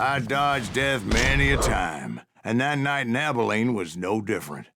I dodged death many a time, and that night in Abilene was no different.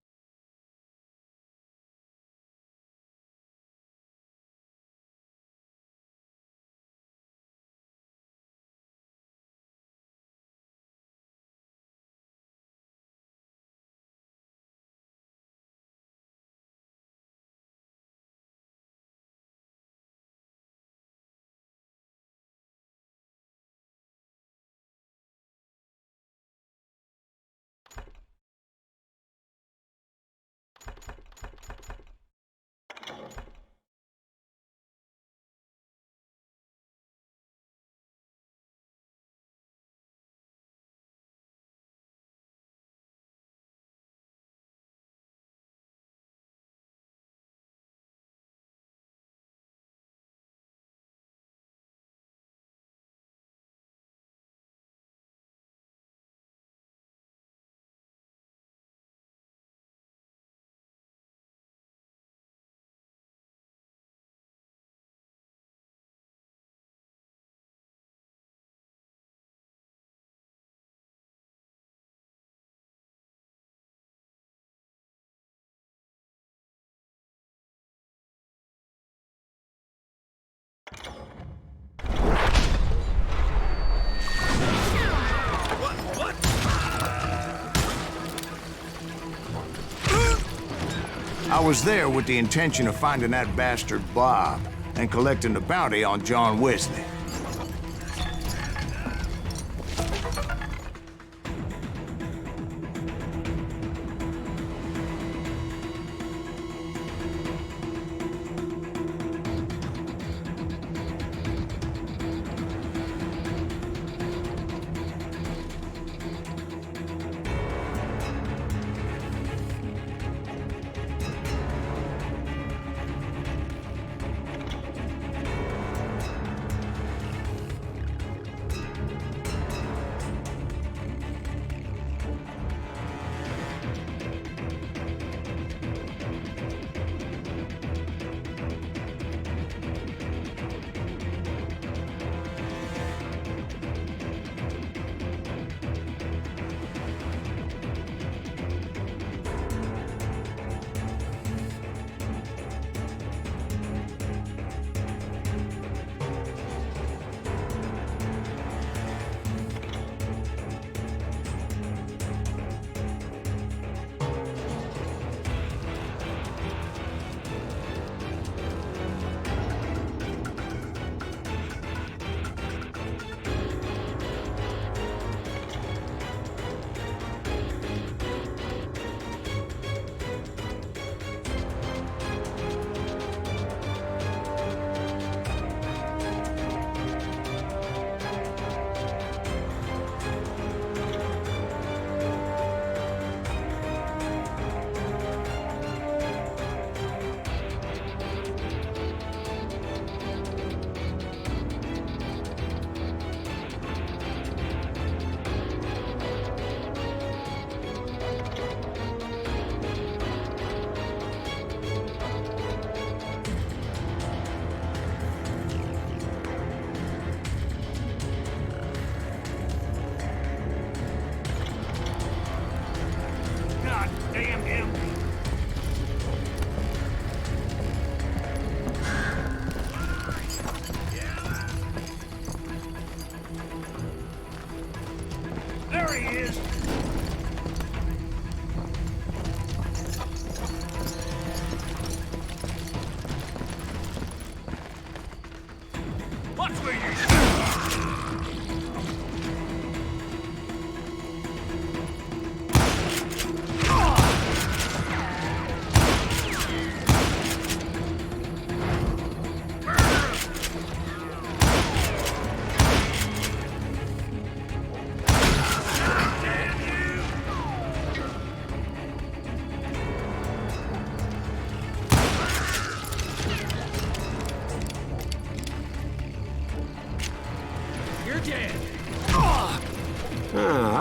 I was there with the intention of finding that bastard Bob and collecting the bounty on John Wesley.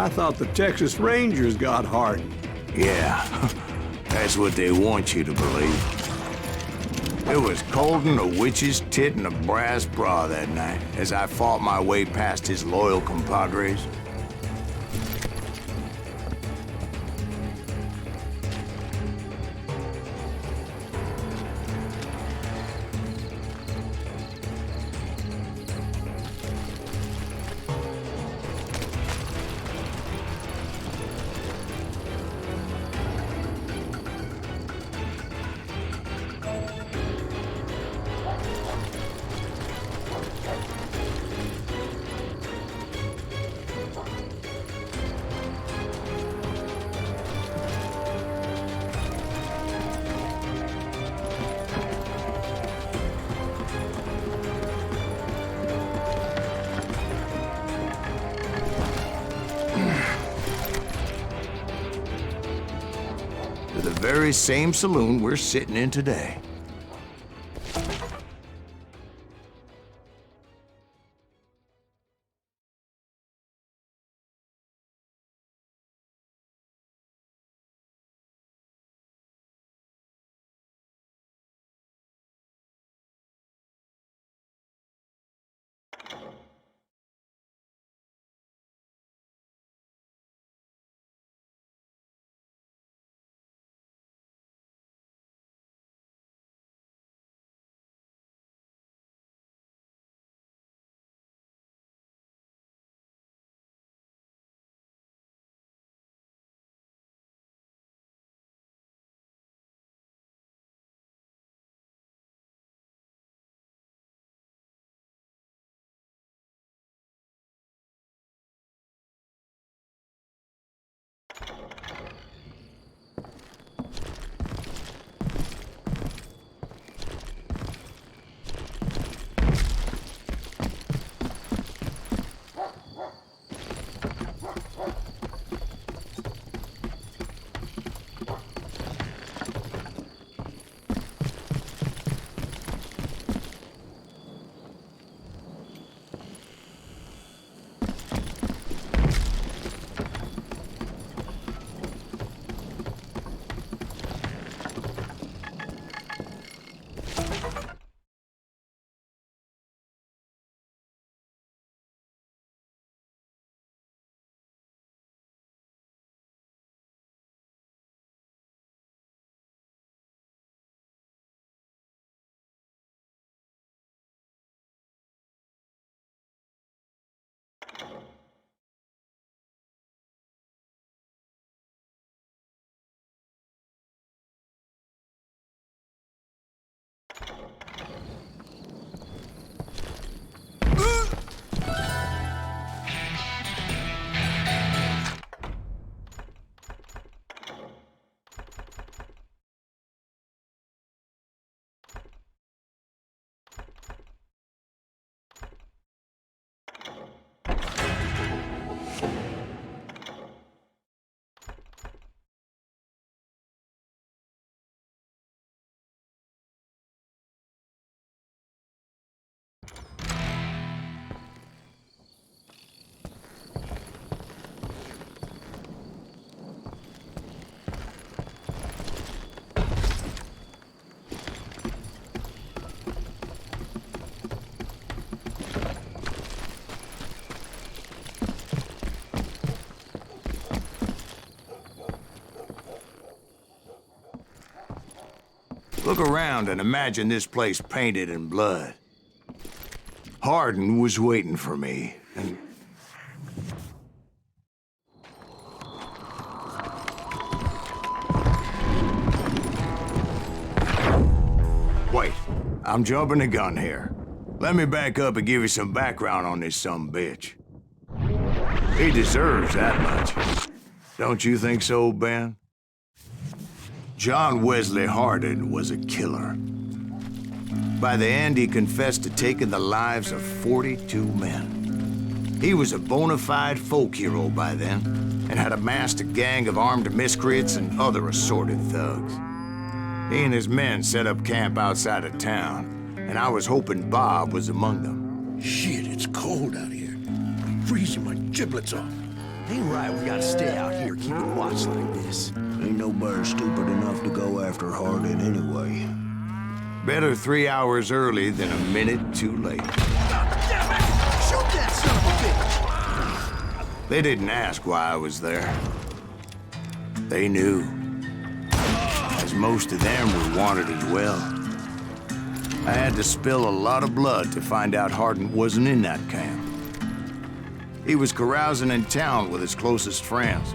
I thought the Texas Rangers got hardened. Yeah, that's what they want you to believe. It was cold and a witch's tit and a brass bra that night as I fought my way past his loyal compadres. very same saloon we're sitting in today. Look around and imagine this place painted in blood. Hardin was waiting for me, and... Wait, I'm jumping the gun here. Let me back up and give you some background on this sumbitch. He deserves that much. Don't you think so, Ben? John Wesley Hardin was a killer. By the end, he confessed to taking the lives of 42 men. He was a bona fide folk hero by then, and had amassed a gang of armed miscreants and other assorted thugs. He and his men set up camp outside of town, and I was hoping Bob was among them. Shit, it's cold out here. Freezing my giblets off. Ain't right we gotta stay out here keeping watch like this. Ain't nobody stupid enough to go after Hardin anyway. Better 3 hours early than a minute too late. Damn it! Shoot that son of a bitch! They didn't ask why I was there. They knew. As most of them were wanted as well. I had to spill a lot of blood to find out Hardin wasn't in that camp. He was carousing in town with his closest friends.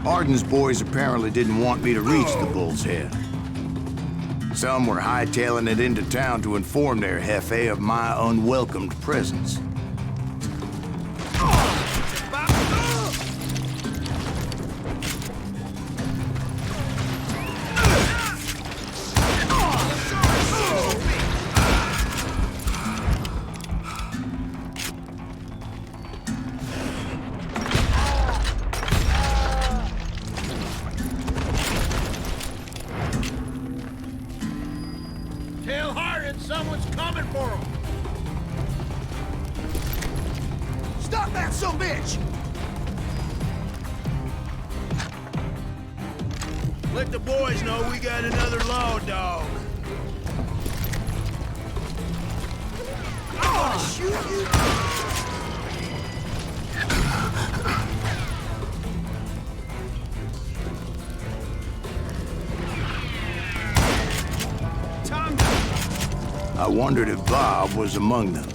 Arden's boys apparently didn't want me to reach the Bull's Head. Some were hightailing it into town to inform their Jefe of my unwelcomed presence. Tell Hardin someone's coming for him. Stop that son bitch! Let the boys know we got another law dog. I'm gonna shoot you. I wondered if Bob was among them.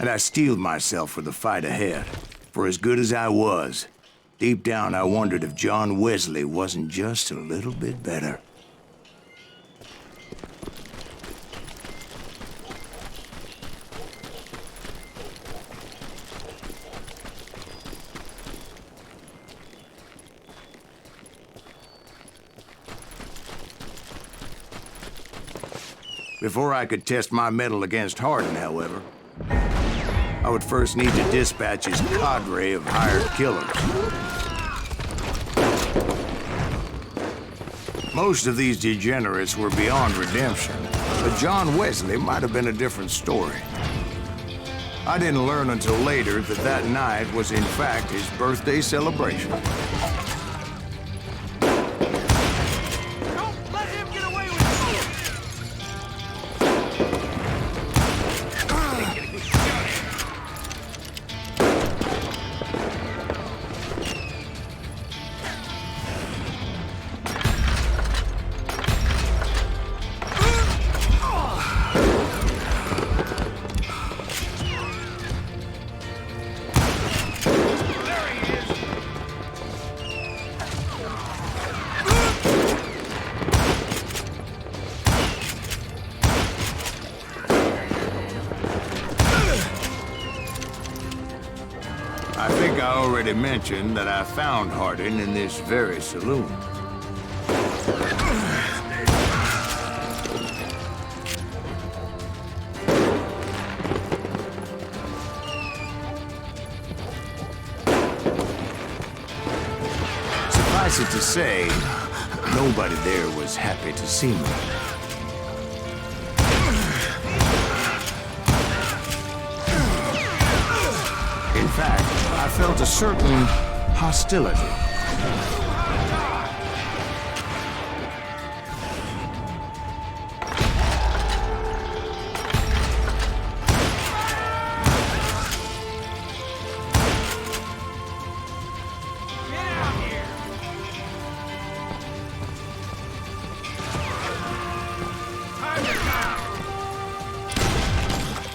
and I steeled myself for the fight ahead. For as good as I was, deep down I wondered if John Wesley wasn't just a little bit better. Before I could test my mettle against Hardin, however, I would first need to dispatch his cadre of hired killers. Most of these degenerates were beyond redemption, but John Wesley might have been a different story. I didn't learn until later that that night was in fact his birthday celebration. I think I already mentioned that I found Hardin in this very saloon. Suffice it to say, nobody there was happy to see me. In fact, I felt a certain hostility.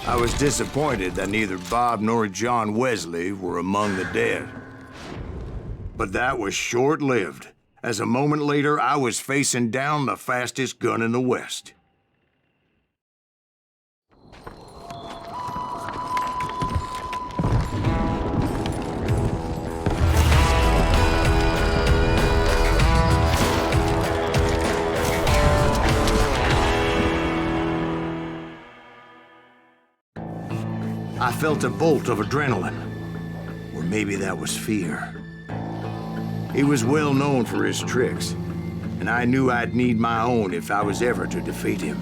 I was disappointed that neither Bob nor John Wesley were among the dead. But that was short-lived, as a moment later I was facing down the fastest gun in the West. I felt a bolt of adrenaline, or maybe that was fear. He was well known for his tricks, and I knew I'd need my own if I was ever to defeat him.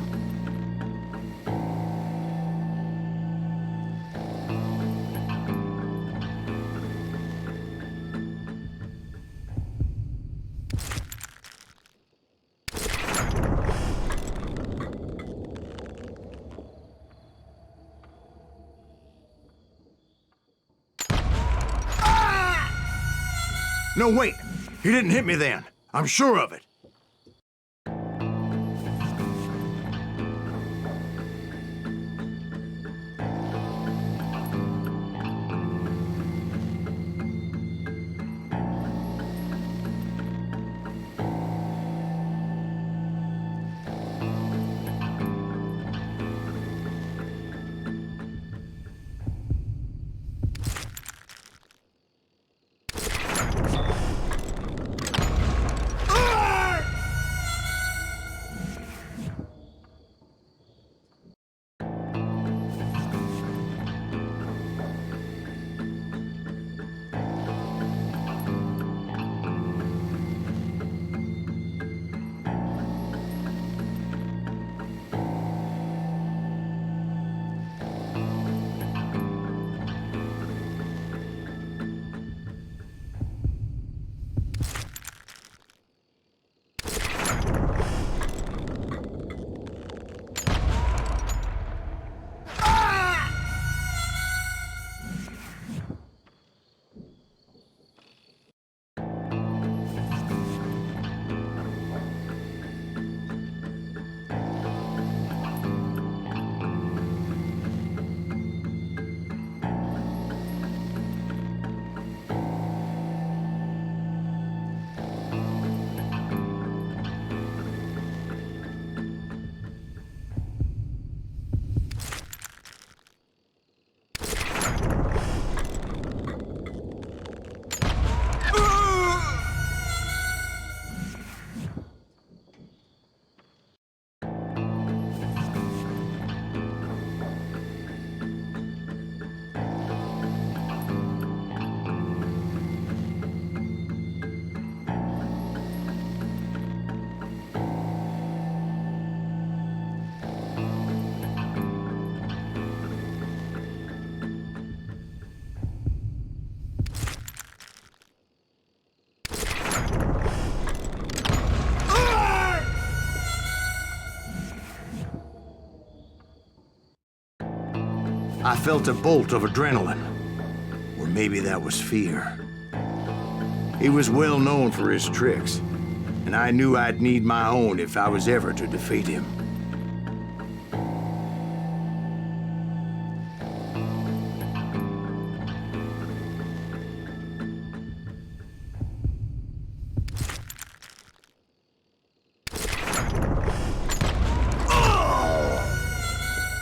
No, wait! He didn't hit me then. I'm sure of it. I felt a bolt of adrenaline. Or maybe that was fear. He was well known for his tricks, and I knew I'd need my own if I was ever to defeat him.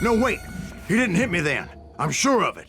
No, wait! He didn't hit me then. I'm sure of it.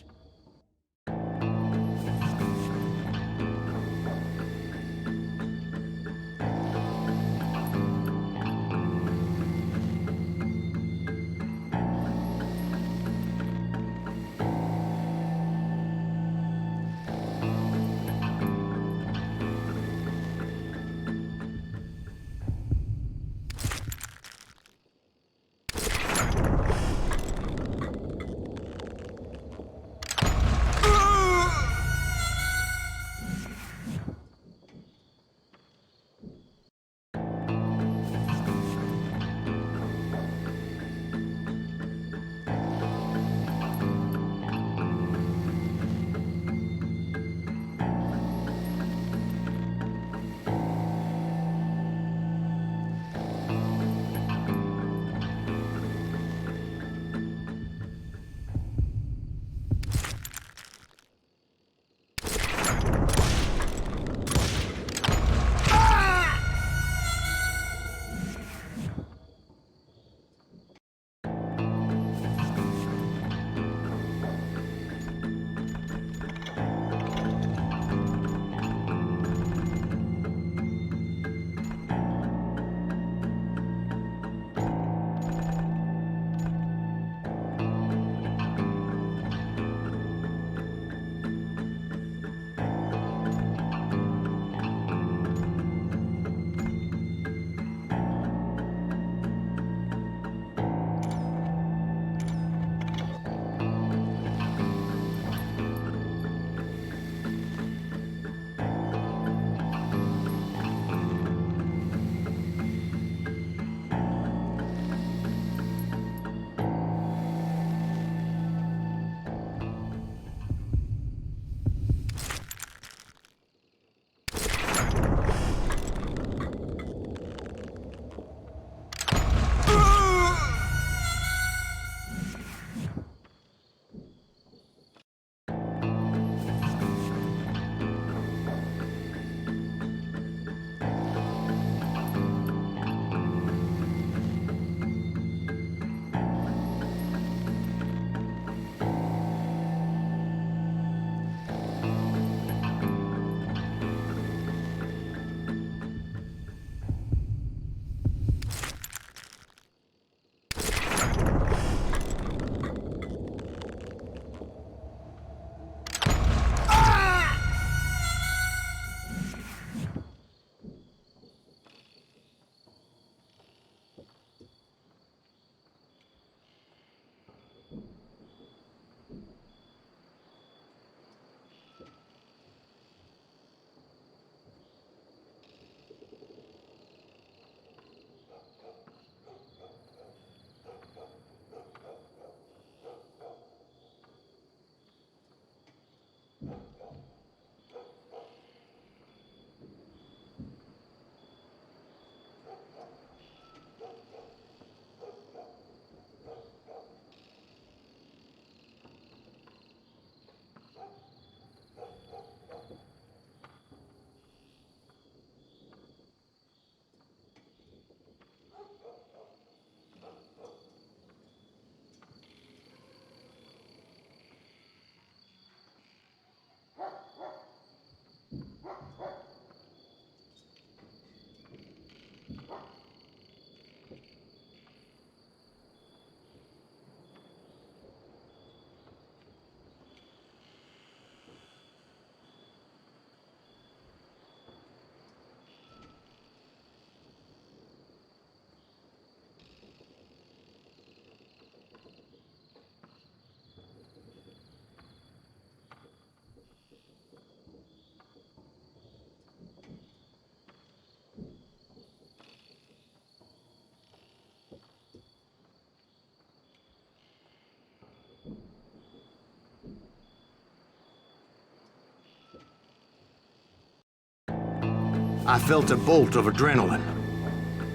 I felt a bolt of adrenaline.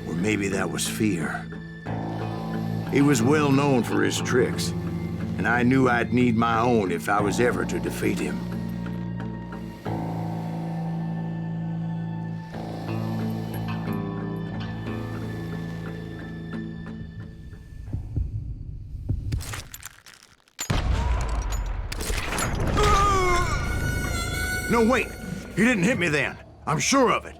Or maybe that was fear. He was well known for his tricks, and I knew I'd need my own if I was ever to defeat him. No, wait! He didn't hit me then. I'm sure of it.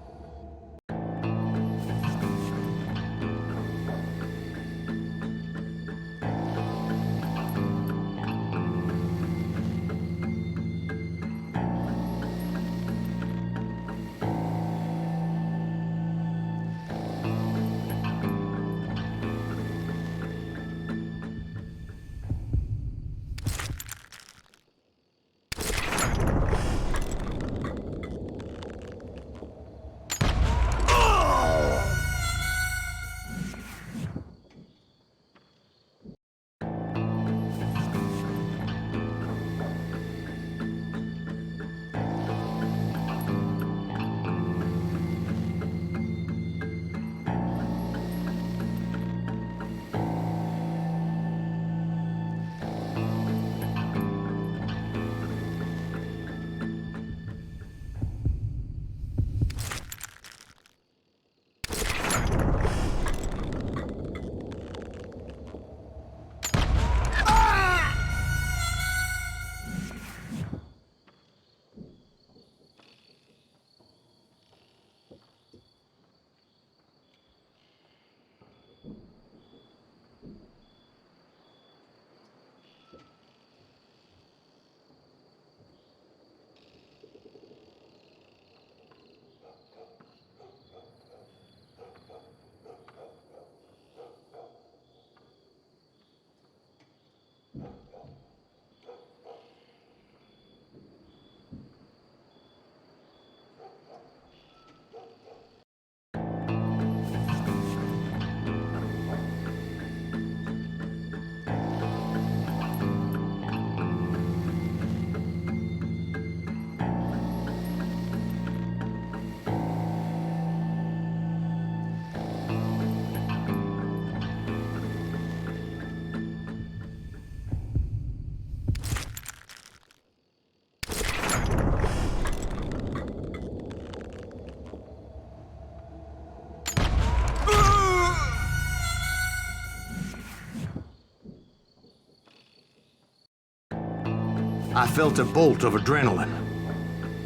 I felt a bolt of adrenaline.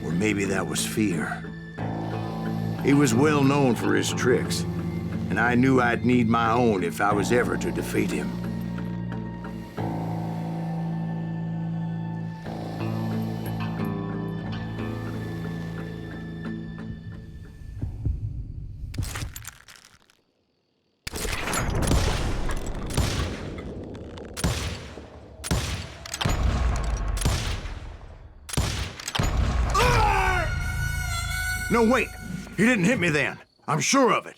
Or maybe that was fear. He was well known for his tricks, and I knew I'd need my own if I was ever to defeat him. No, wait! He didn't hit me then. I'm sure of it.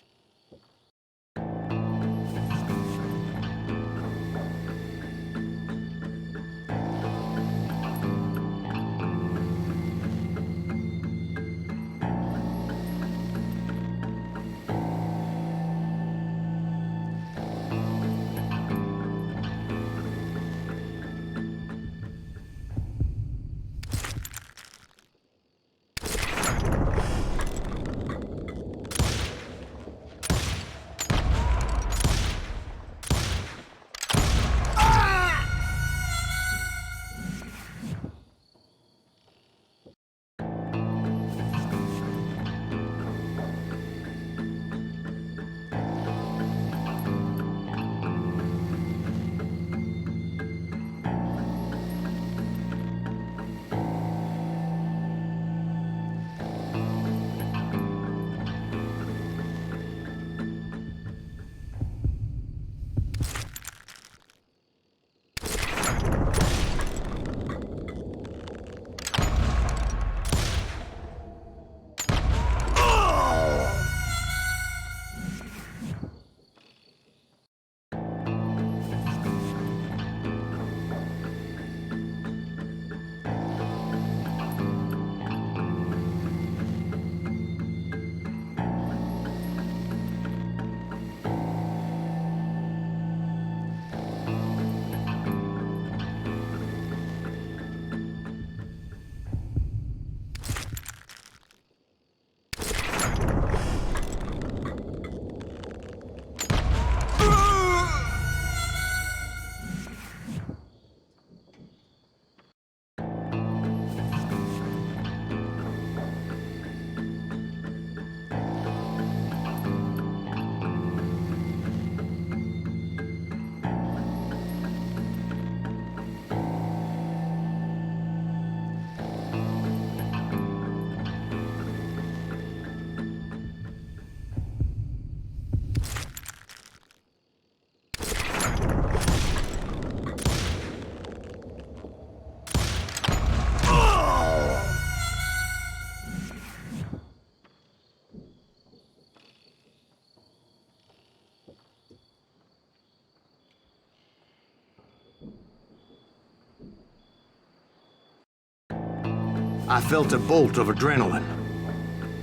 I felt a bolt of adrenaline.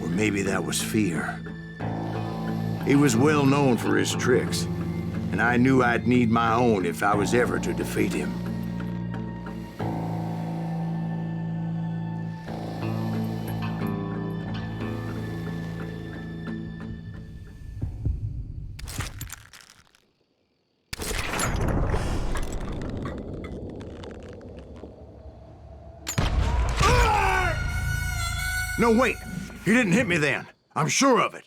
Or maybe that was fear. He was well known for his tricks, and I knew I'd need my own if I was ever to defeat him. No, wait! He didn't hit me then. I'm sure of it.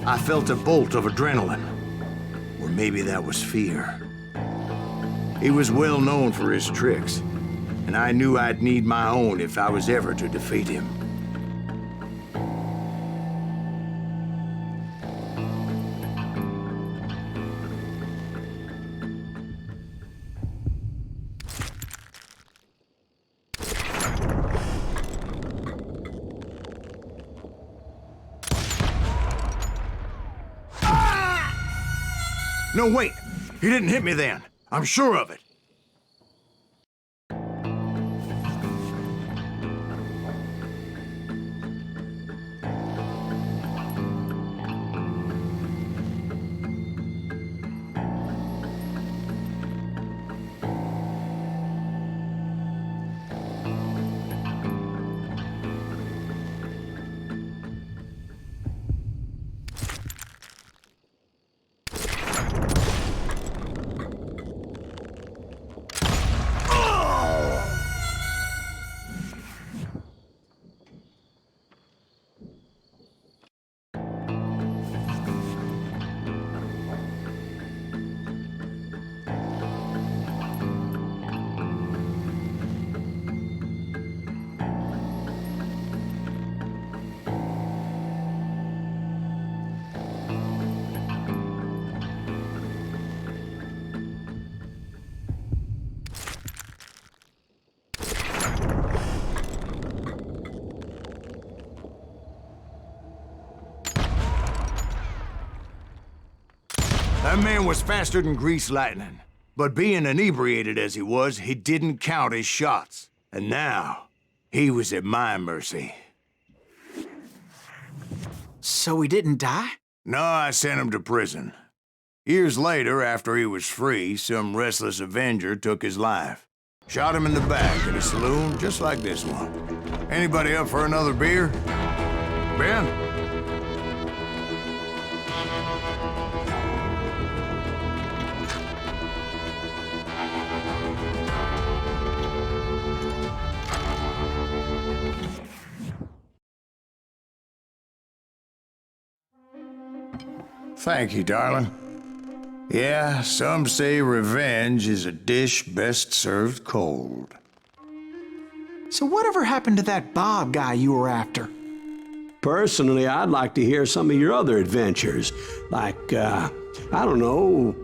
I felt a bolt of adrenaline. Or maybe that was fear. He was well known for his tricks, and I knew I'd need my own if I was ever to defeat him. No, wait! He didn't hit me then. I'm sure of it. That man was faster than greased lightning. But being inebriated as he was, he didn't count his shots. And now, he was at my mercy. So he didn't die? No, I sent him to prison. Years later, after he was free, some restless Avenger took his life. Shot him in the back at a saloon just like this one. Anybody up for another beer? Ben? Thank you, darling. Yeah, some say revenge is a dish best served cold. So whatever happened to that Bob guy you were after? Personally, I'd like to hear some of your other adventures. Like, I don't know,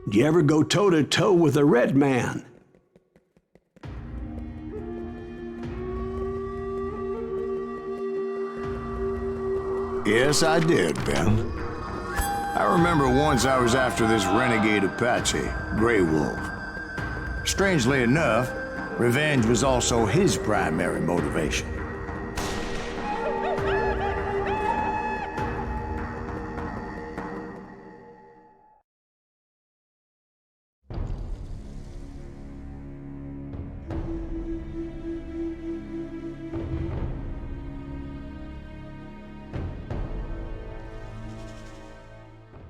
did you ever go toe-to-toe with a red man? Yes, I did, Ben. I remember once I was after this renegade Apache, Grey Wolf. Strangely enough, revenge was also his primary motivation.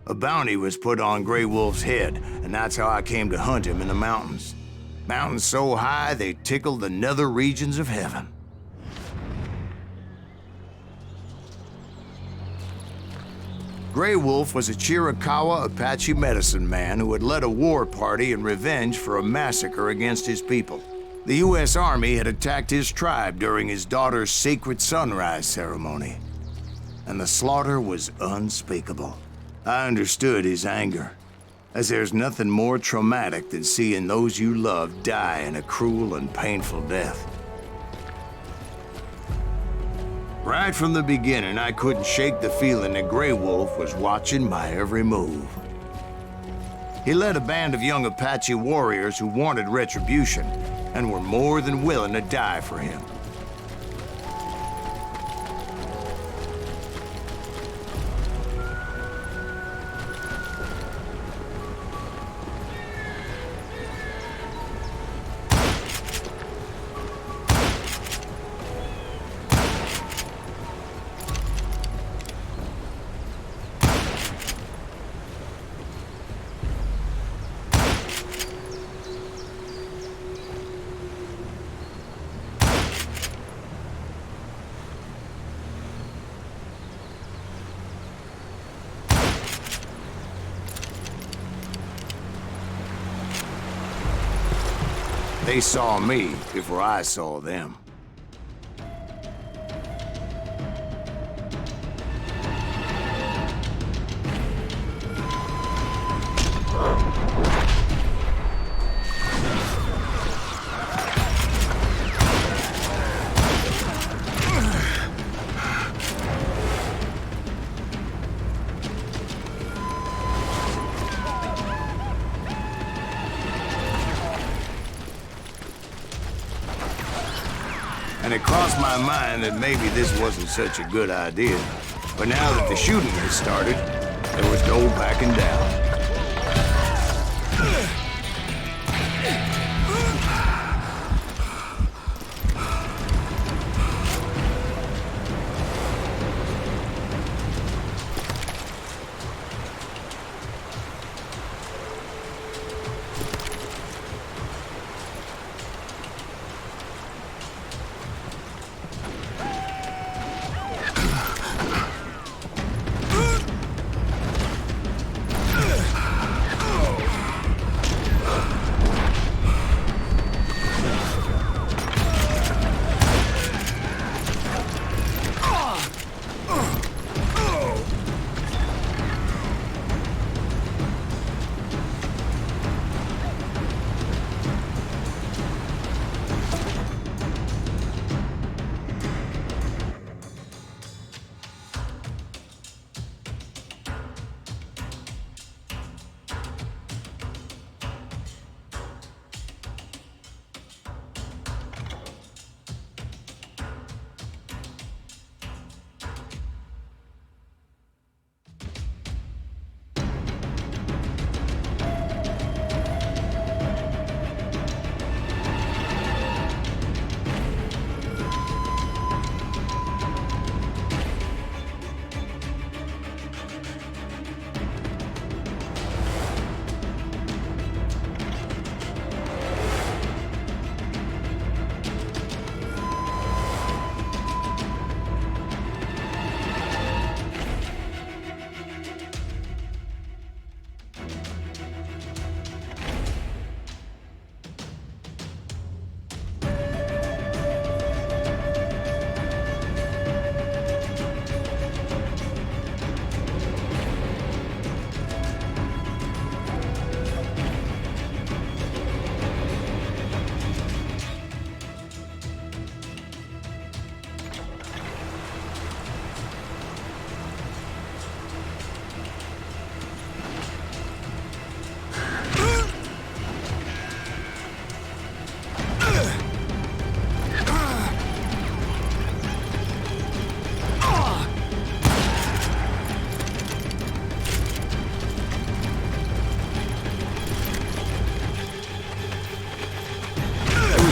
A bounty was put on Grey Wolf's head, and that's how I came to hunt him in the mountains. Mountains so high they tickled the nether regions of heaven. Grey Wolf was a Chiricahua Apache medicine man who had led a war party in revenge for a massacre against his people. The U.S. Army had attacked his tribe during his daughter's sacred sunrise ceremony, and the slaughter was unspeakable. I understood his anger, as there's nothing more traumatic than seeing those you love die in a cruel and painful death. Right from the beginning, I couldn't shake the feeling that Grey Wolf was watching my every move. He led a band of young Apache warriors who wanted retribution and were more than willing to die for him. They saw me before I saw them. And it crossed my mind that maybe this wasn't such a good idea. But now that the shooting has started, there was no backing down.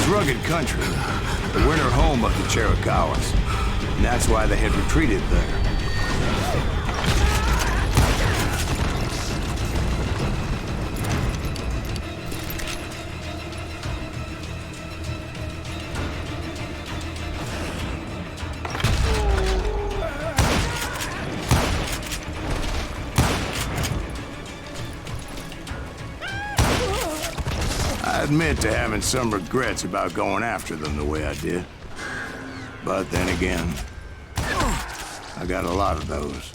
Rugged country, the winter home of the Chiricahuas, and that's why they had retreated there. I admit to having some regrets about going after them the way I did. But then again, I got a lot of those.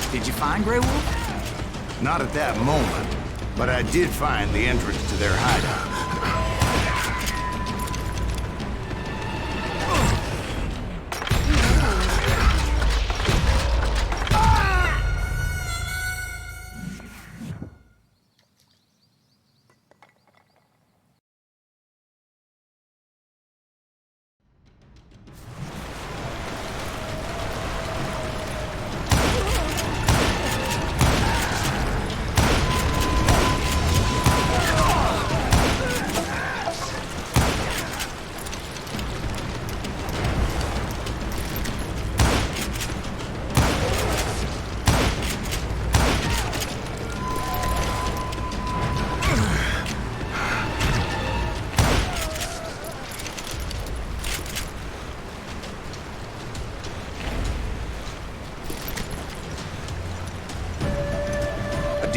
Did you find Grey Wolf? Not at that moment, but I did find the entrance to their hideout.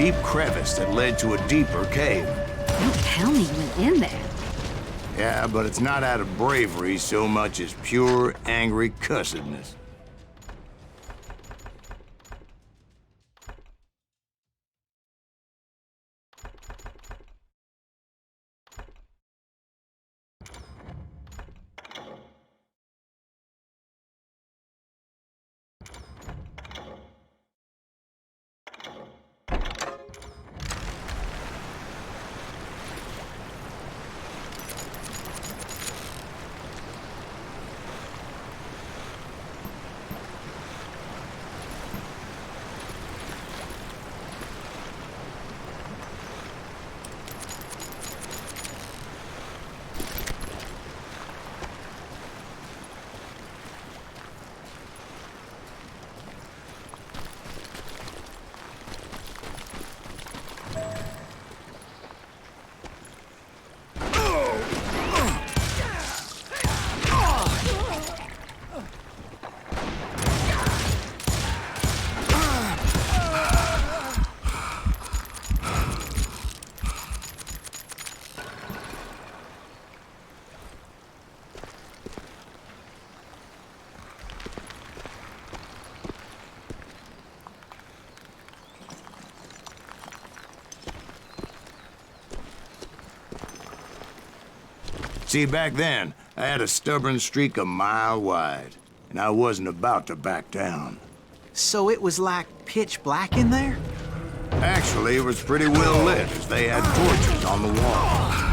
deep crevice that led to a deeper cave. Don't tell me you went in there. Yeah, but it's not out of bravery so much as pure, angry cussedness. See, back then, I had a stubborn streak a mile wide, and I wasn't about to back down. So it was like pitch black in there? Actually, it was pretty well lit, as they had torches on the wall.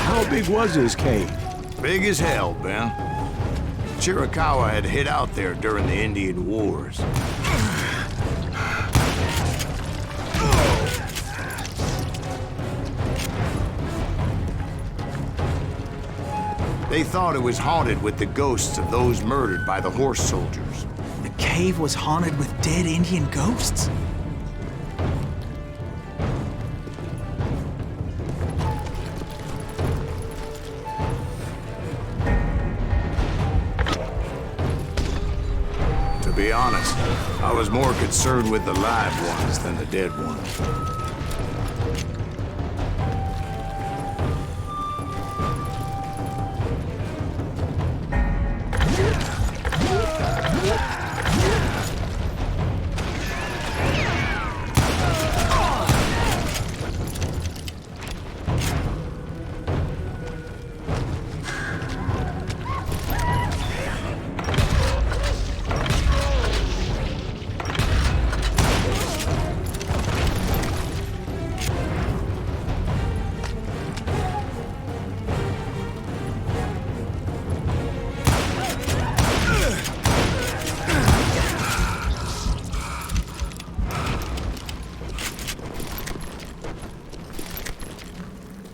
How big was this cave? Big as hell, Ben. Chiricahua had hid out there during the Indian Wars. They thought it was haunted with the ghosts of those murdered by the horse soldiers. The cave was haunted with dead Indian ghosts? To be honest, I was more concerned with the live ones than the dead ones.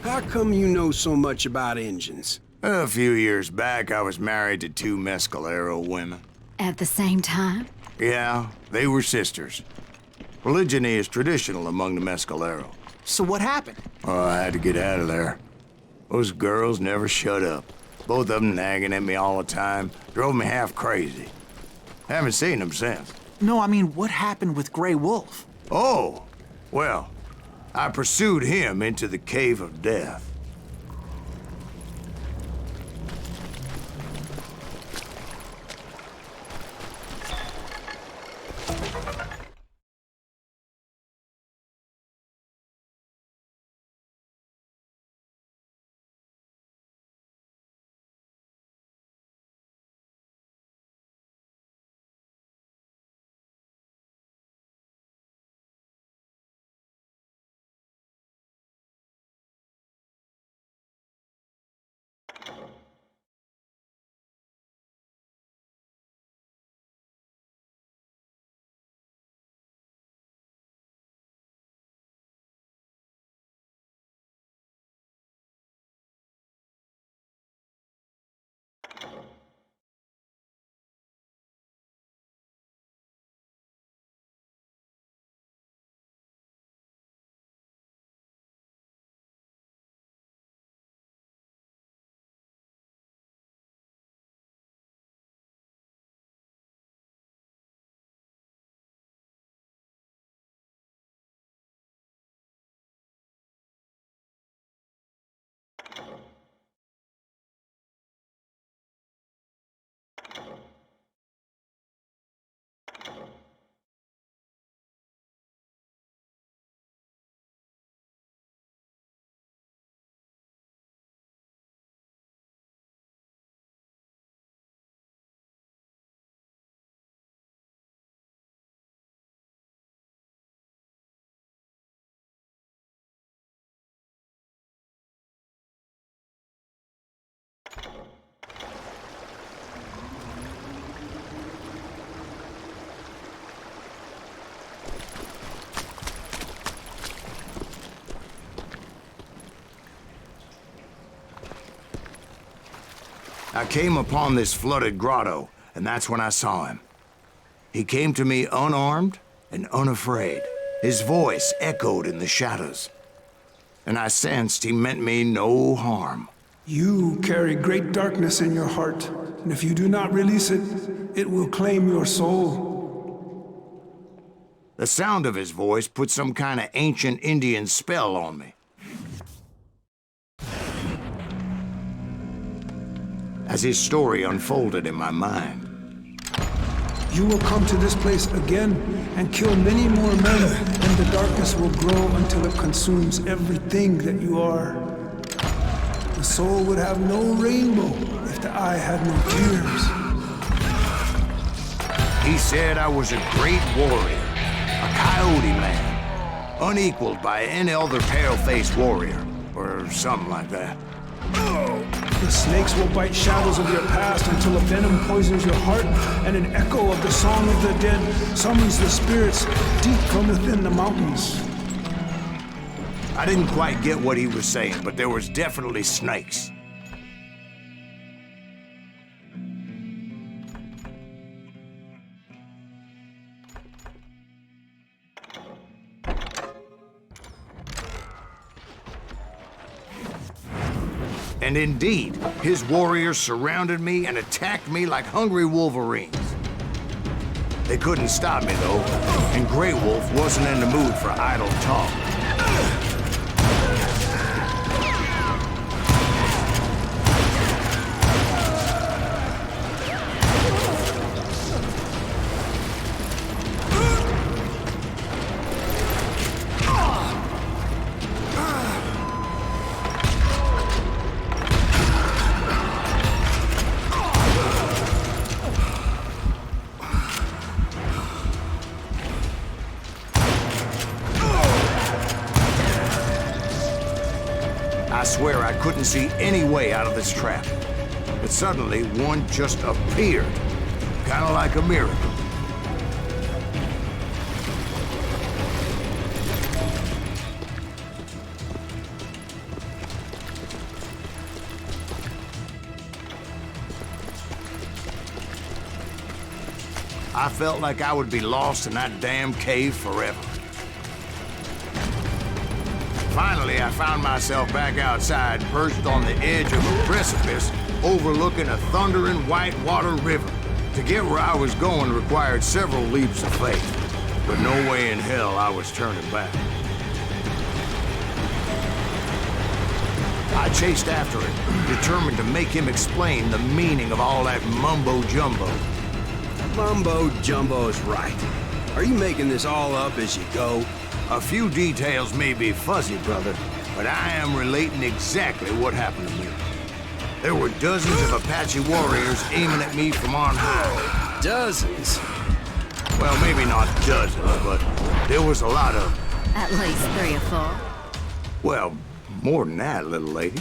How come you know so much about engines? A few years back, I was married to two Mescalero women. At the same time? Yeah, they were sisters. Polygyny is traditional among the Mescalero. So what happened? Oh, I had to get out of there. Those girls never shut up. Both of them nagging at me all the time. Drove me half crazy. Haven't seen them since. No, I mean, what happened with Grey Wolf? Oh, well, I pursued him into the Cave of Death. I came upon this flooded grotto, and that's when I saw him. He came to me unarmed and unafraid. His voice echoed in the shadows, and I sensed he meant me no harm. You carry great darkness in your heart, and if you do not release it, it will claim your soul. The sound of his voice put some kind of ancient Indian spell on me. As his story unfolded in my mind, You will come to this place again and kill many more men, and the darkness will grow until it consumes everything that you are. The soul would have no rainbow if the eye had no tears. he said I was a great warrior, a coyote man, unequaled by any other pale-faced warrior, or something like that. The snakes will bite shadows of your past until a venom poisons your heart, and an echo of the song of the dead summons the spirits deep from within the mountains. I didn't quite get what he was saying, but there was definitely snakes. And indeed, his warriors surrounded me and attacked me like hungry wolverines. They couldn't stop me, though, and Grey Wolf wasn't in the mood for idle talk. I swear I couldn't see any way out of this trap. But suddenly, one just appeared. Kind of like a miracle. I felt like I would be lost in that damn cave forever. Finally, I found myself back outside, perched on the edge of a precipice overlooking a thundering whitewater river. To get where I was going required several leaps of faith, but no way in hell I was turning back. I chased after it, determined to make him explain the meaning of all that mumbo-jumbo. Mumbo-jumbo's right. Are you making this all up as you go? A few details may be fuzzy, brother, but I am relating exactly what happened to me. There were dozens of Apache warriors aiming at me from on high. Dozens? Well, maybe not dozens, but there was a lot of them. At least 3 or 4. Well, more than that, little lady.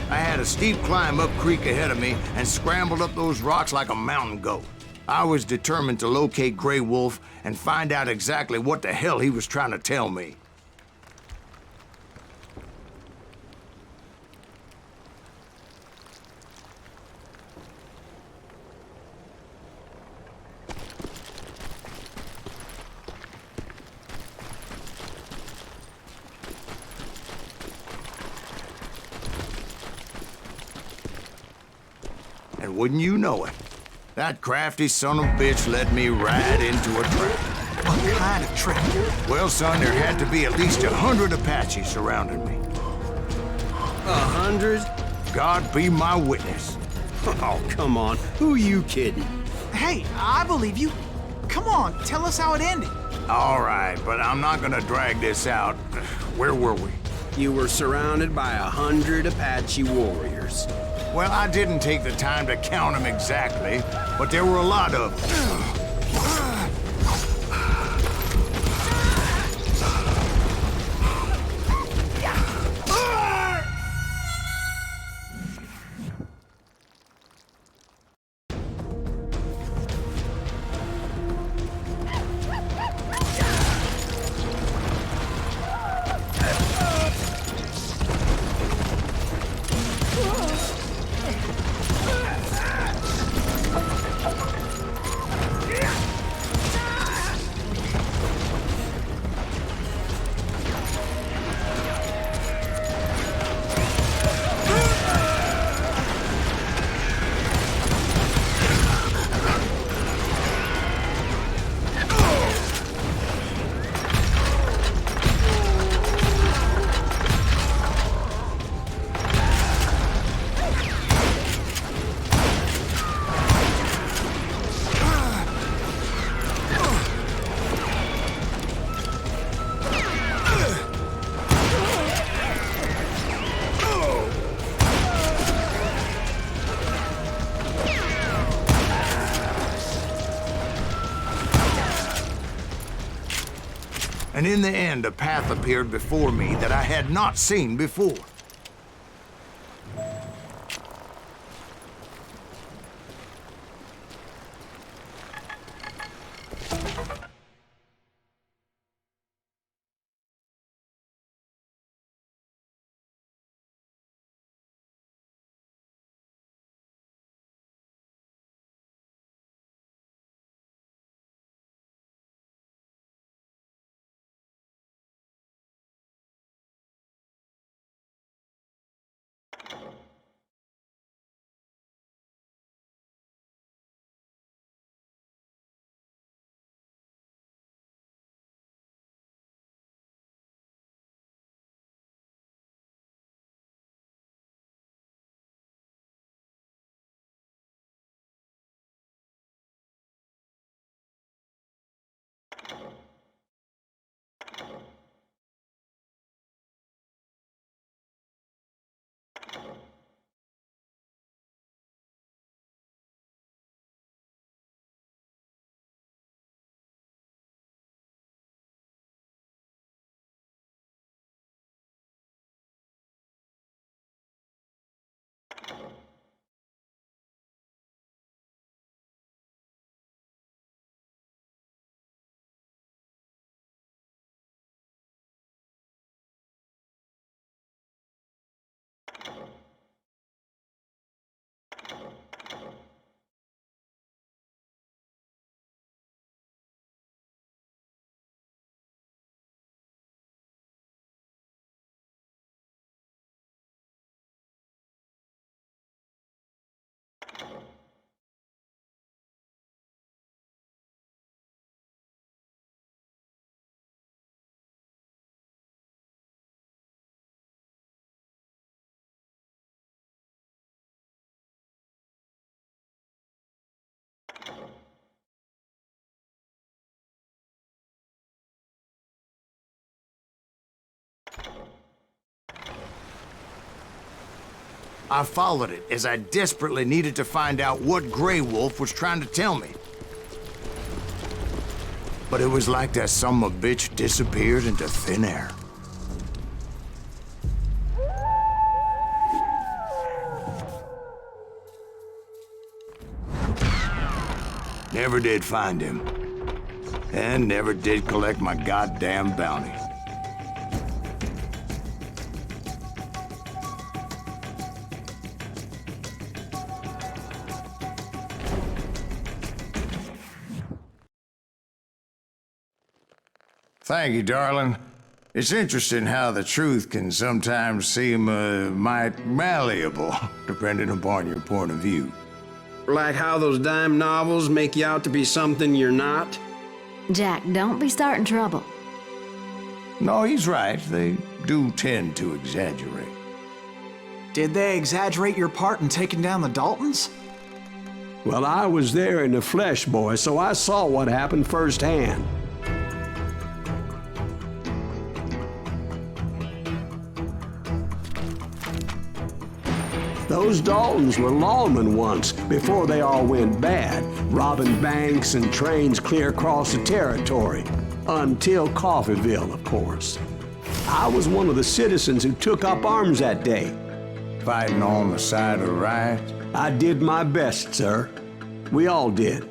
I had a steep climb up creek ahead of me and scrambled up those rocks like a mountain goat. I was determined to locate Grey Wolf and find out exactly what the hell he was trying to tell me. And wouldn't you know it, that crafty son of a bitch led me right into a trap. What kind of trick? Well, son, there had to be at least 100 Apaches surrounding me. 100? God be my witness. Oh, come on. Who you kidding? Hey, I believe you. Come on, tell us how it ended. All right, but I'm not gonna drag this out. Where were we? You were surrounded by 100 Apache warriors. Well, I didn't take the time to count them exactly, but there were a lot of them. And in the end, a path appeared before me that I had not seen before. I followed it as I desperately needed to find out what Grey Wolf was trying to tell me. But it was like that son of a bitch disappeared into thin air. Never did find him. And never did collect my goddamn bounty. Thank you, darling. It's interesting how the truth can sometimes seem might malleable, depending upon your point of view. Like how those dime novels make you out to be something you're not? Jack, don't be starting trouble. No, he's right. They do tend to exaggerate. Did they exaggerate your part in taking down the Daltons? Well, I was there in the flesh, boy, so I saw what happened firsthand. Those Daltons were lawmen once, before they all went bad, robbing banks and trains clear across the territory. Until Coffeeville, of course. I was one of the citizens who took up arms that day. Fighting on the side of the riot? I did my best, sir. We all did.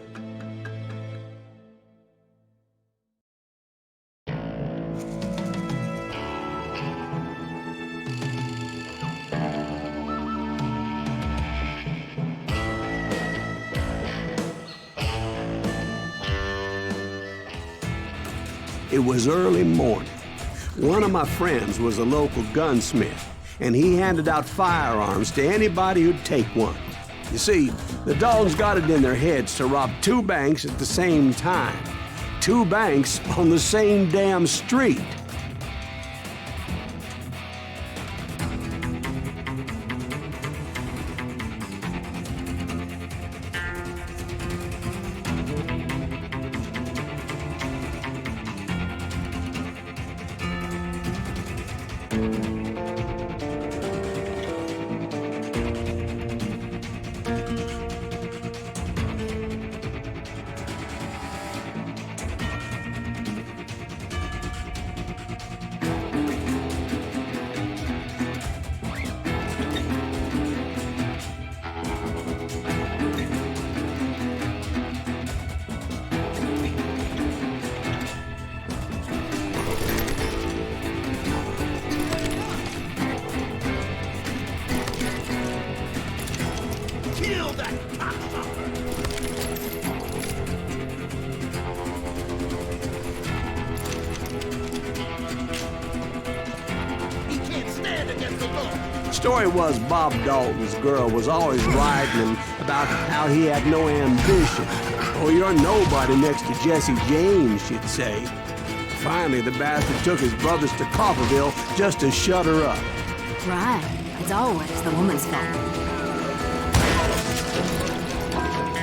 It was early morning. One of my friends was a local gunsmith, and he handed out firearms to anybody who'd take one. You see, the Daltons got it in their heads to rob two banks at the same time. Two banks on the same damn street. Kill that cocksucker! He can't stand against the law. Story was Bob Dalton's girl was always writing him about how he had no ambition. Oh, you're nobody next to Jesse James, she'd say. Finally, the bastard took his brothers to Coffeeville just to shut her up. Right. It's always the woman's fault.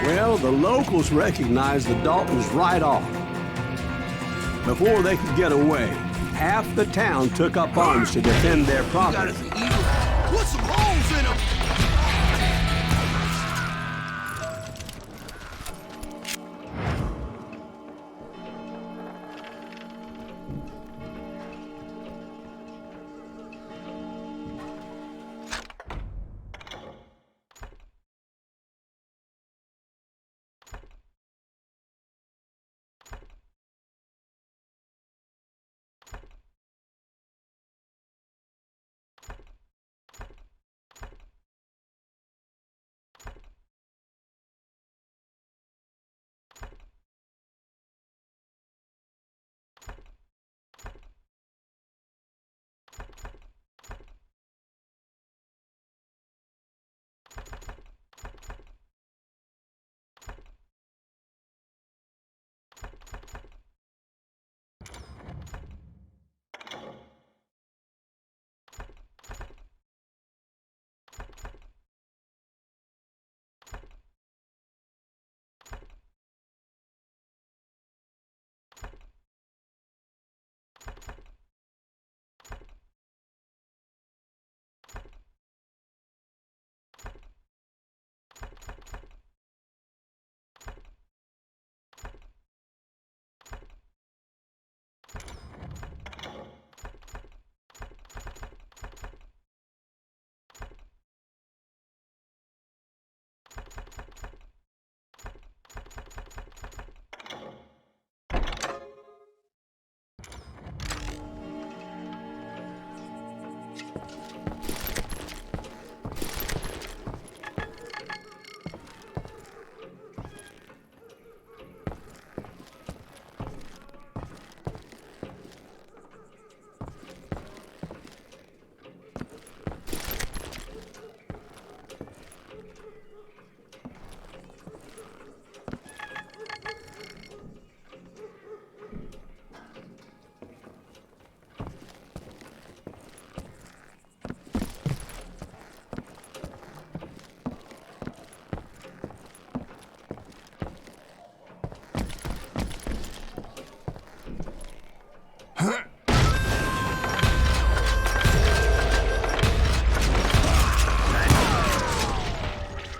Well, the locals recognized the Daltons right off. Before they could get away, half the town took up arms to defend their property. Put some holes in him!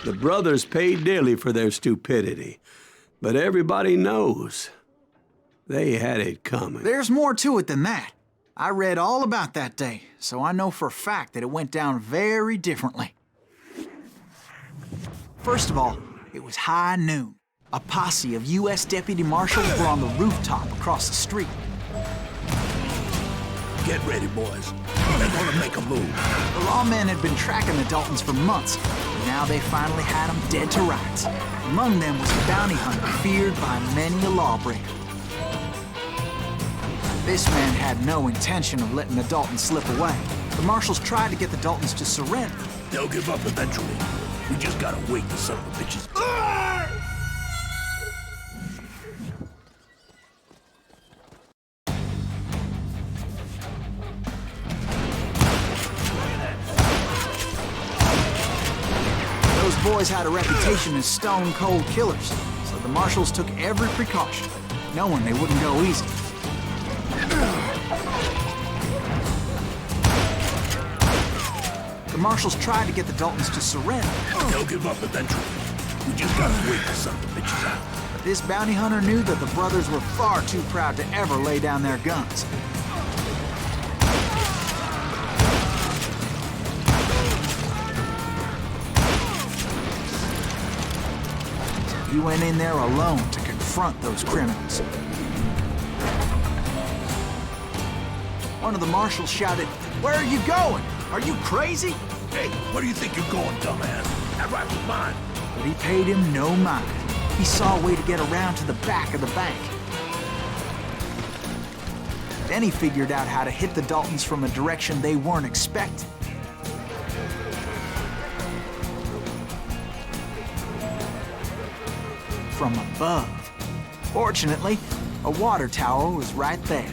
The brothers paid dearly for their stupidity, but everybody knows they had it coming. There's more to it than that. I read all about that day, so I know for a fact that it went down very differently. First of all, it was high noon. A posse of U.S. deputy marshals were on the rooftop across the street. Get ready, boys. They're gonna make a move. The lawmen had been tracking the Daltons for months, and now they finally had them dead to rights. Among them was a bounty hunter feared by many a lawbreaker. This man had no intention of letting the Daltons slip away. The marshals tried to get the Daltons to surrender. They'll give up eventually. We just gotta wake the son of a bitches. Those boys had a reputation as stone-cold killers, so the marshals took every precaution, knowing they wouldn't go easy. The marshals tried to get the Daltons to surrender. They'll give up eventually. We just gotta wake the son of a bitches out. But this bounty hunter knew that the brothers were far too proud to ever lay down their guns. He went in there alone to confront those criminals. One of the marshals shouted, "Where are you going? Are you crazy?" Hey, where do you think you're going, dumbass? That rifle's mine. But he paid him no mind. He saw a way to get around to the back of the bank. Then he figured out how to hit the Daltons from a direction they weren't expecting. From above. Fortunately, a water tower was right there.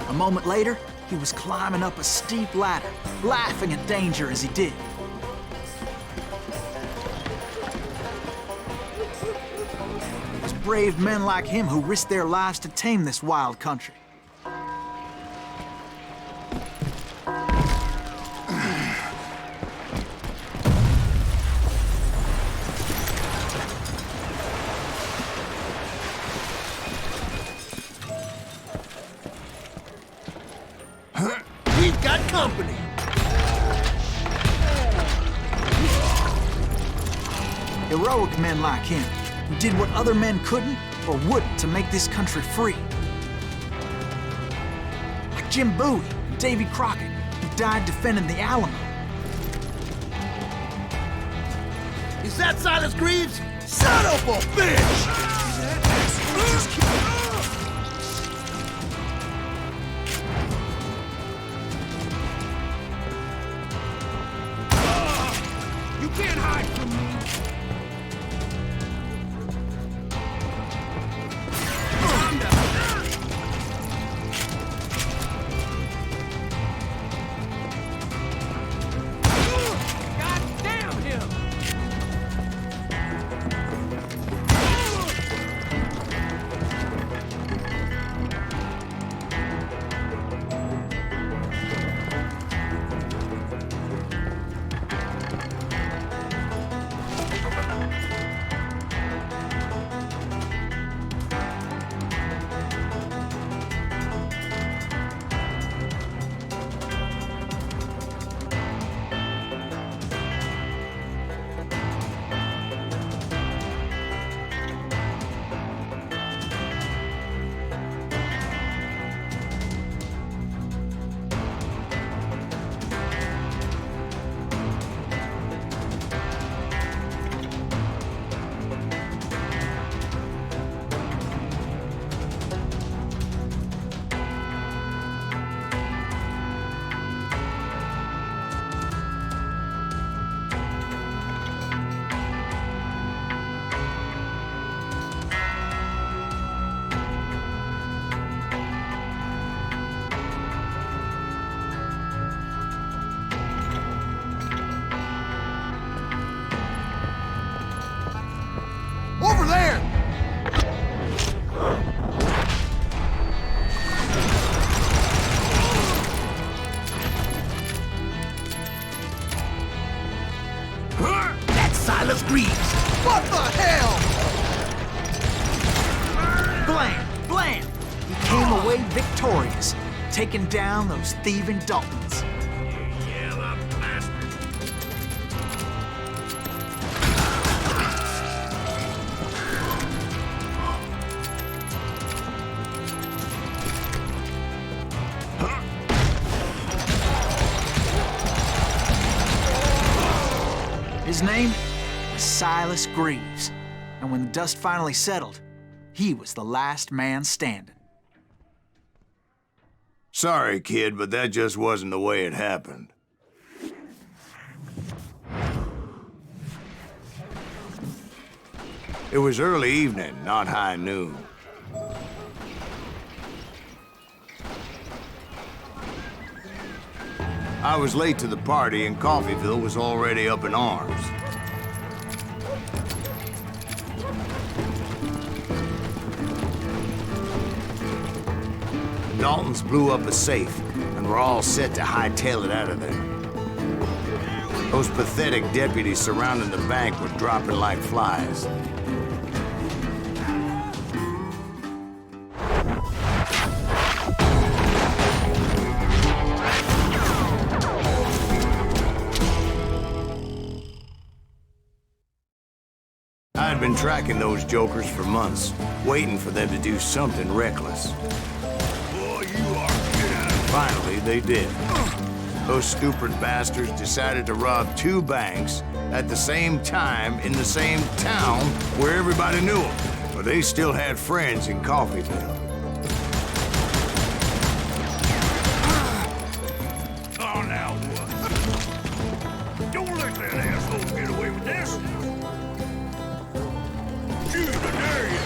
A moment later, he was climbing up a steep ladder, laughing at danger as he did. It was brave men like him who risked their lives to tame this wild country. We've got company. Heroic men like him, who did what other men couldn't or wouldn't to make this country free. Like Jim Bowie and Davy Crockett, who died defending the Alamo. Is that Silas Greaves? Son of a bitch! You can't hide from me! Silas Greaves. What the hell? Blam! Blam! He came away victorious, taking down those thieving Daltons. His name was Silas Greaves, and when the dust finally settled, he was the last man standing. Sorry, kid, but that just wasn't the way it happened. It was early evening, not high noon. I was late to the party, and Coffeyville was already up in arms. The Daltons blew up a safe, and were all set to hightail it out of there. Those pathetic deputies surrounding the bank were dropping like flies. I'd been tracking those jokers for months, waiting for them to do something reckless. Boy, you are good. Finally, they did. Those stupid bastards decided to rob two banks at the same time in the same town where everybody knew them, but they still had friends in Coffeyville. Oh, now what? Don't let that asshole get away with this. Shoot, I dare you.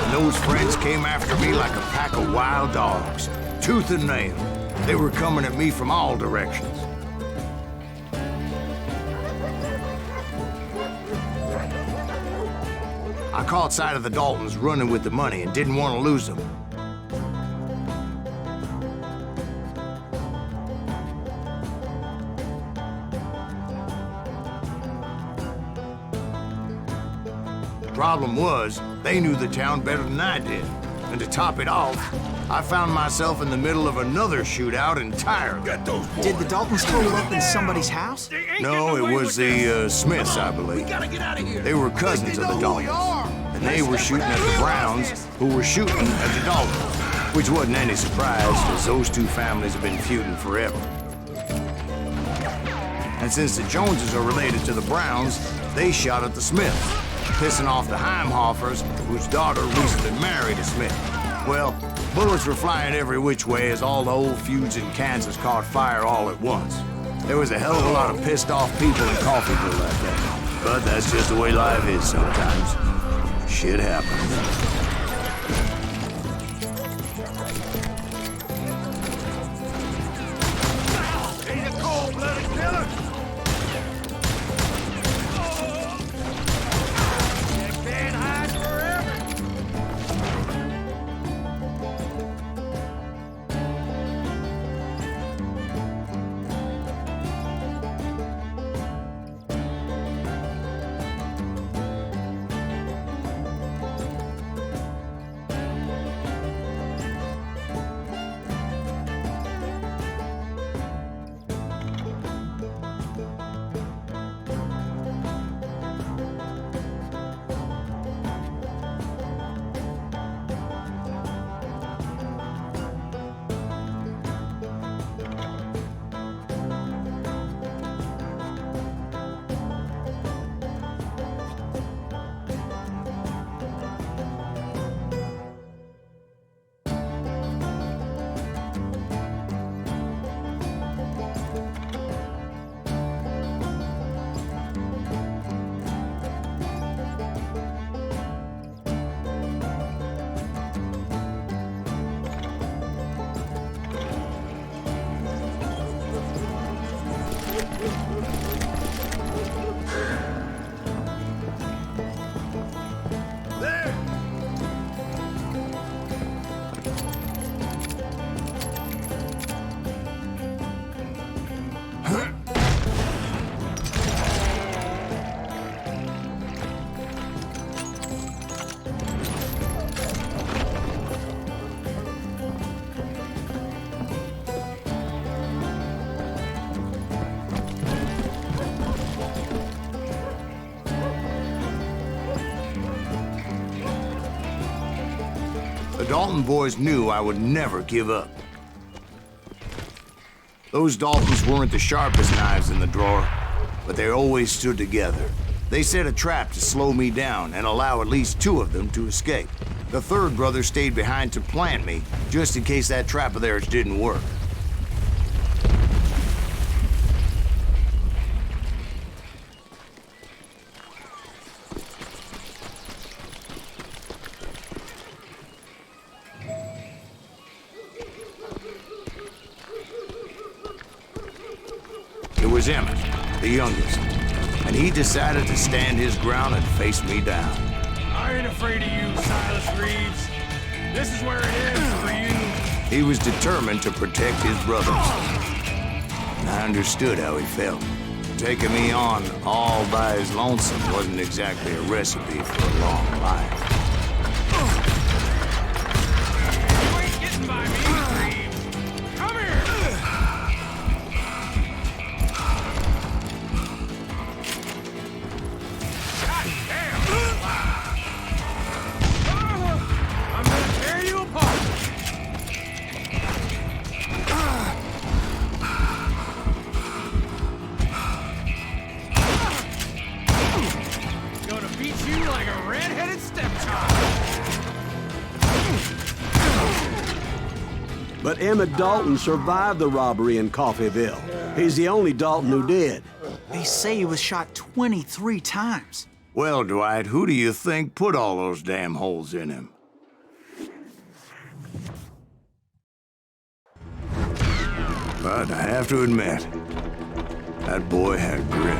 And those friends came after me like a pack of wild dogs, tooth and nail. They were coming at me from all directions. I caught sight of the Daltons running with the money and didn't want to lose them. Problem was, they knew the town better than I did. And to top it off, I found myself in the middle of another shootout entirely. Get those boys. Did the Daltons hole up in somebody's house? They ain't No, getting it away was with the this. Smiths, I We believe. gotta get out of here. They were cousins of the know who we are. Daltons. And they were shooting at the Browns, who were shooting at the Daltons. Which wasn't any surprise, because those two families have been feuding forever. And since the Joneses are related to the Browns, they shot at the Smiths, pissing off the Heimhoffers, whose daughter recently married a Smith. Well, bullets were flying every which way as all the old feuds in Kansas caught fire all at once. There was a hell of a lot of pissed off people in Coffeyville that day. But that's just the way life is sometimes. Shit happens. He's a cold-blooded killer. You can't hide forever. The Dalton boys knew I would never give up. Those Daltons weren't the sharpest knives in the drawer, but they always stood together. They set a trap to slow me down and allow at least 2 of them to escape. The third brother stayed behind to plant me, just in case that trap of theirs didn't work. It was Emmett, the youngest, and he decided to stand his ground and face me down. I ain't afraid of you, Silas Reeves. This is where it ends for you. He was determined to protect his brothers. And I understood how he felt. Taking me on all by his lonesome wasn't exactly a recipe for a long life. You ain't getting by me, Reeves. Come here. God damn. I'm gonna tear you apart. Gonna beat you like a red-headed stepchild. But Emmett Dalton survived the robbery in Coffeyville. He's the only Dalton who did. They say he was shot 23 times. Well, Dwight, who do you think put all those damn holes in him? But I have to admit, that boy had grit.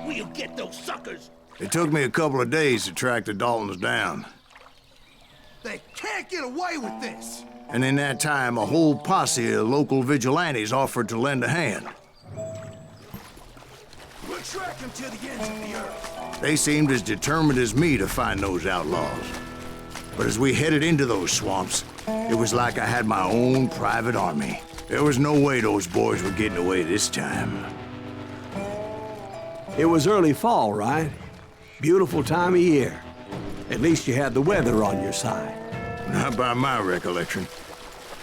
We'll get those suckers. It took me a couple of days to track the Daltons down. They can't get away with this. And in that time, a whole posse of local vigilantes offered to lend a hand. We'll track them to the ends of the earth. They seemed as determined as me to find those outlaws. But as we headed into those swamps, it was like I had my own private army. There was no way those boys were getting away this time. It was early fall, right? Beautiful time of year. At least you had the weather on your side. Not by my recollection.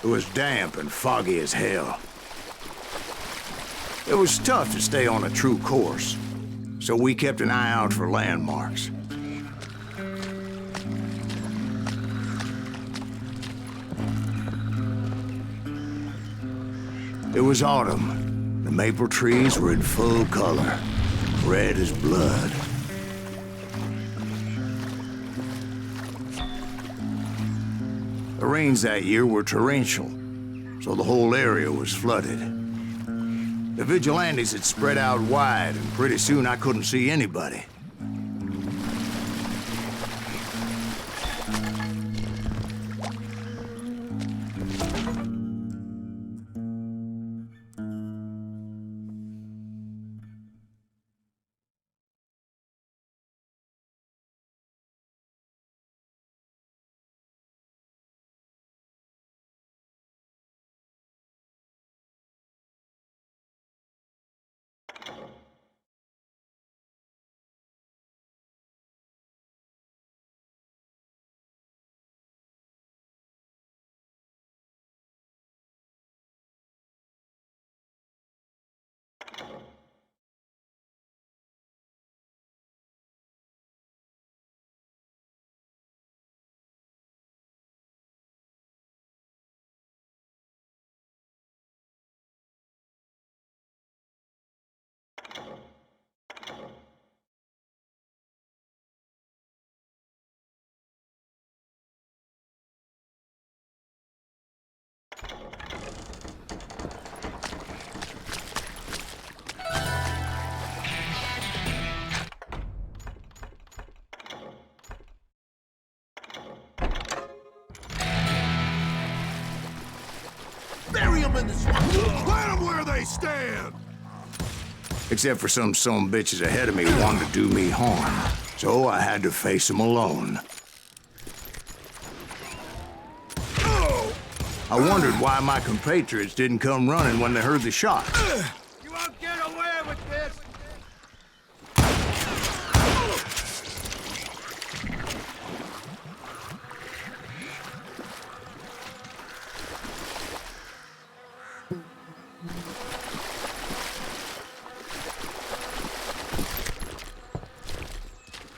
It was damp and foggy as hell. It was tough to stay on a true course, so we kept an eye out for landmarks. It was autumn. The maple trees were in full color, red as blood. The rains that year were torrential, so the whole area was flooded. The vigilantes had spread out wide, and pretty soon I couldn't see anybody. in the swamp. Plant them where they stand. Except for some bitches ahead of me who wanted to do me harm. So I had to face them alone. I wondered why my compatriots didn't come running when they heard the shot. You won't get away with this.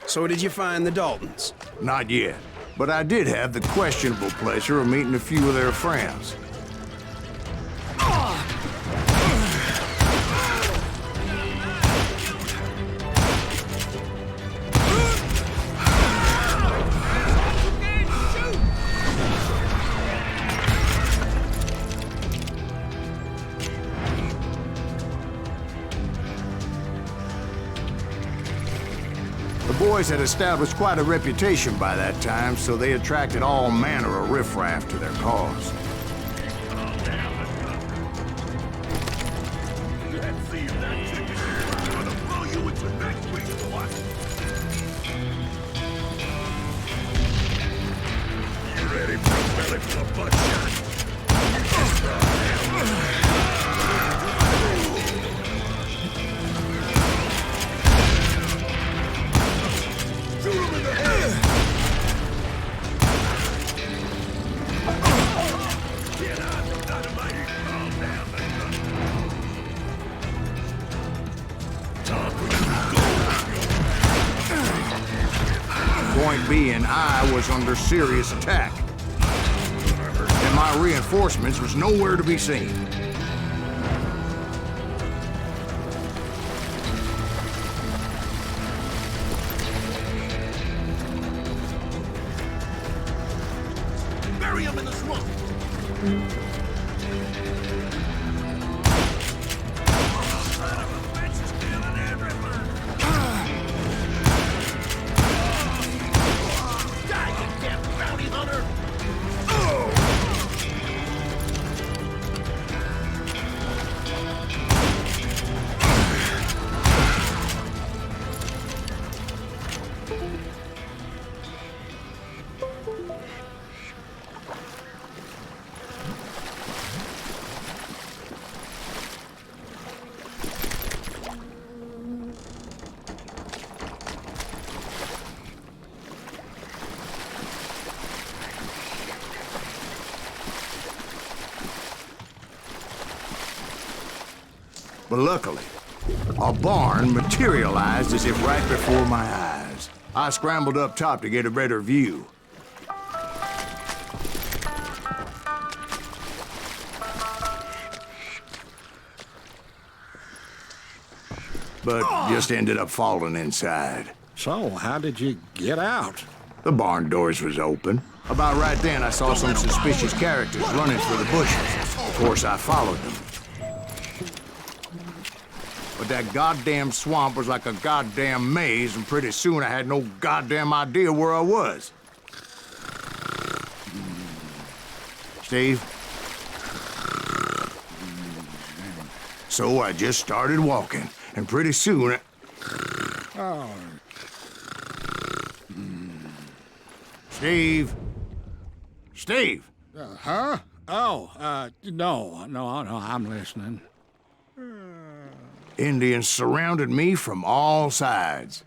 So did you find the Daltons? Not yet, but I did have the questionable pleasure of meeting a few of their friends. The boys had established quite a reputation by that time, so they attracted all manner of riffraff to their cause. Let's see if that chicken is gonna blow you into next week's what? You ready for a belly full of butt shots? Point being, I was under serious attack. And my reinforcements was nowhere to be seen. Bury him in the swamp. But luckily, a barn materialized as if right before my eyes. I scrambled up top to get a better view. But just ended up falling inside. So, how did you get out? The barn doors was open. About right then, I saw some suspicious characters running for the bushes. Of course, I followed them. But that goddamn swamp was like a goddamn maze, and pretty soon I had no goddamn idea where I was. Steve? So I just started walking, and pretty soon Steve? Steve? Huh? Oh, no, I'm listening. Indians surrounded me from all sides.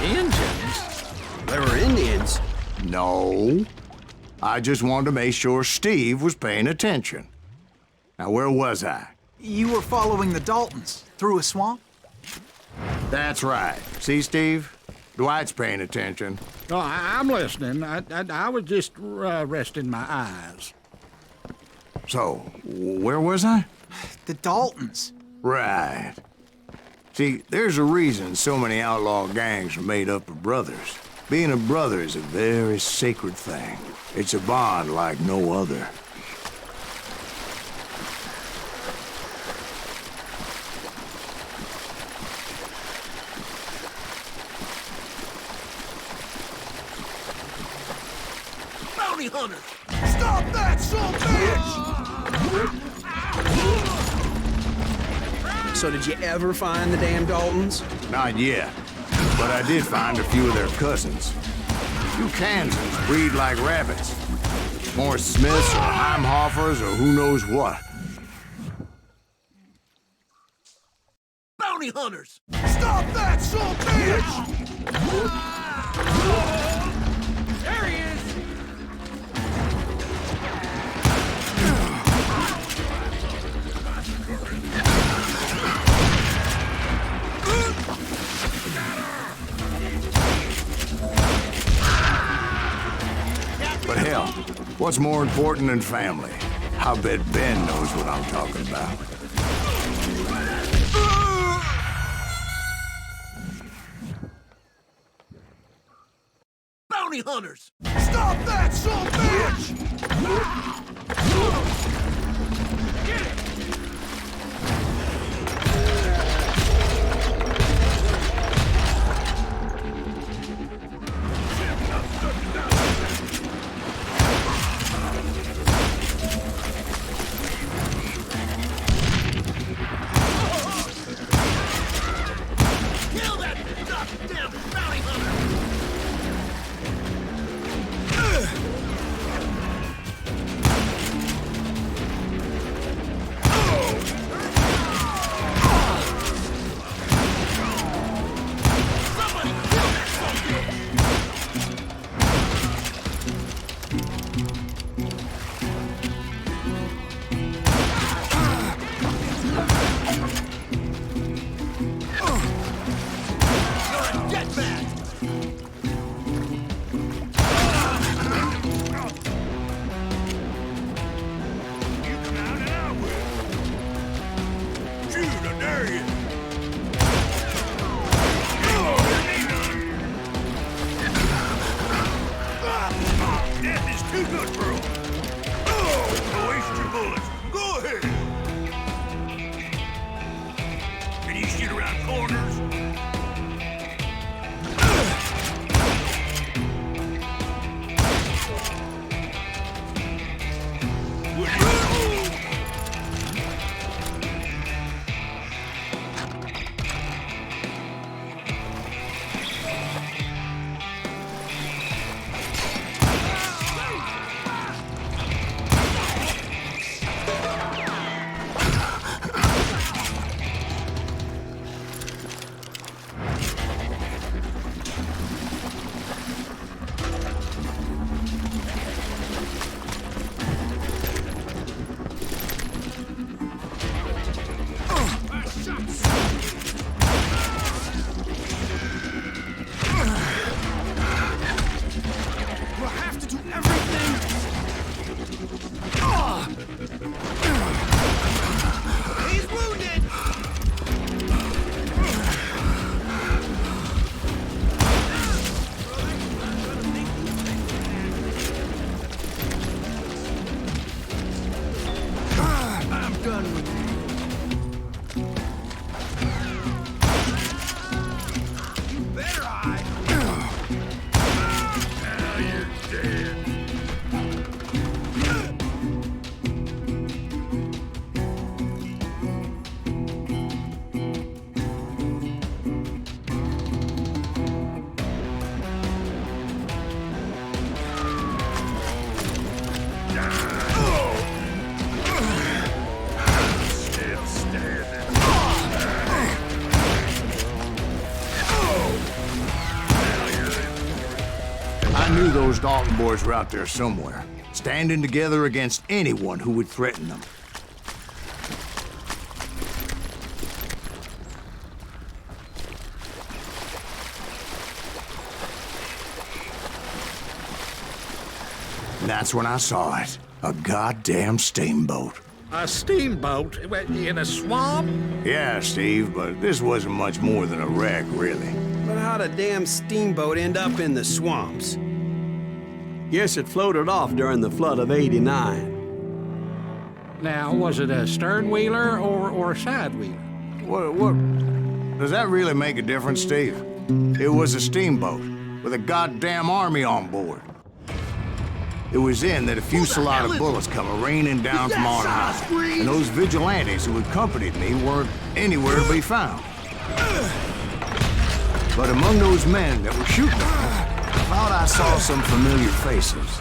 Indians? They were Indians? No. I just wanted to make sure Steve was paying attention. Now, where was I? You were following the Daltons through a swamp? That's right. See, Steve? Dwight's paying attention. Oh, I'm listening. I was just resting my eyes. So, where was I? The Daltons. Right. See, there's a reason so many outlaw gangs are made up of brothers. Being a brother is a very sacred thing. It's a bond like no other. Bounty hunters! Stop that, son bitch! So did you ever find the damn Daltons? Not yet, but I did find a few of their cousins. You Kansans breed like rabbits. More Smiths or Heimhoffers or who knows what. Bounty hunters! Stop that, son bitch! There he is! But hell, what's more important than family? I bet Ben knows what I'm talking about. Bounty hunters! Stop that, son bitch! Get it! Kill that goddamn bounty hunter! Those Dalton boys were out there somewhere, standing together against anyone who would threaten them. And that's when I saw it. A goddamn steamboat. A steamboat in a swamp? Yeah, Steve, but this wasn't much more than a wreck, really. But how'd a damn steamboat end up in the swamps? Yes, it floated off during the flood of '89. Now, was it a stern-wheeler or a side-wheeler? What? Does that really make a difference, Steve? It was a steamboat with a goddamn army on board. It was then that a fusillade of bullets come raining down from on high, and those vigilantes who accompanied me weren't anywhere to be found. But among those men that were shooting at me, I thought I saw some familiar faces.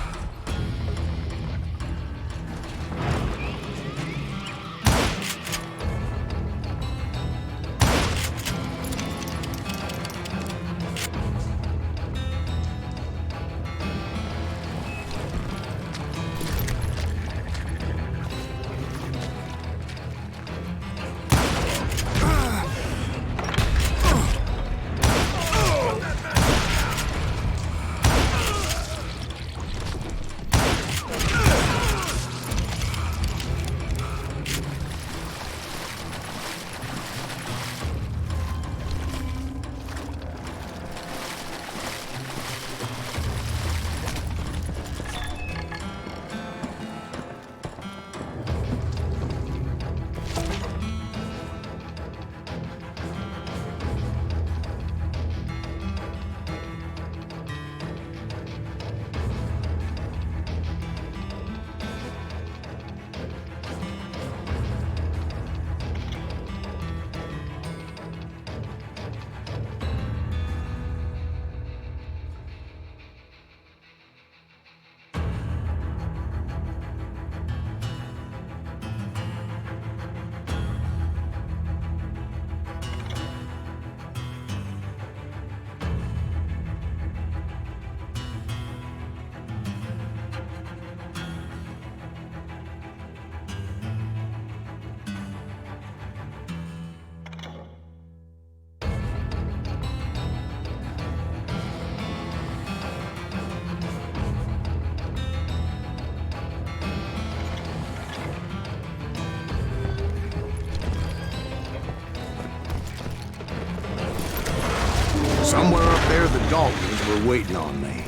Somewhere up there, the Daltons were waiting on me.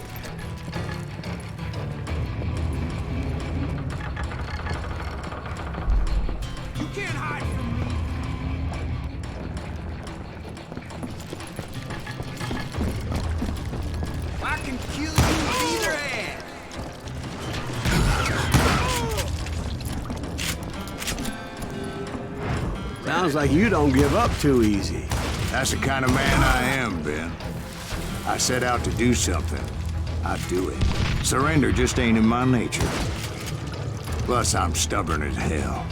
You can't hide from me. I can kill you with either hand. Sounds like you don't give up too easy. That's the kind of man I am, Ben. I set out to do something. I do it. Surrender just ain't in my nature. Plus, I'm stubborn as hell.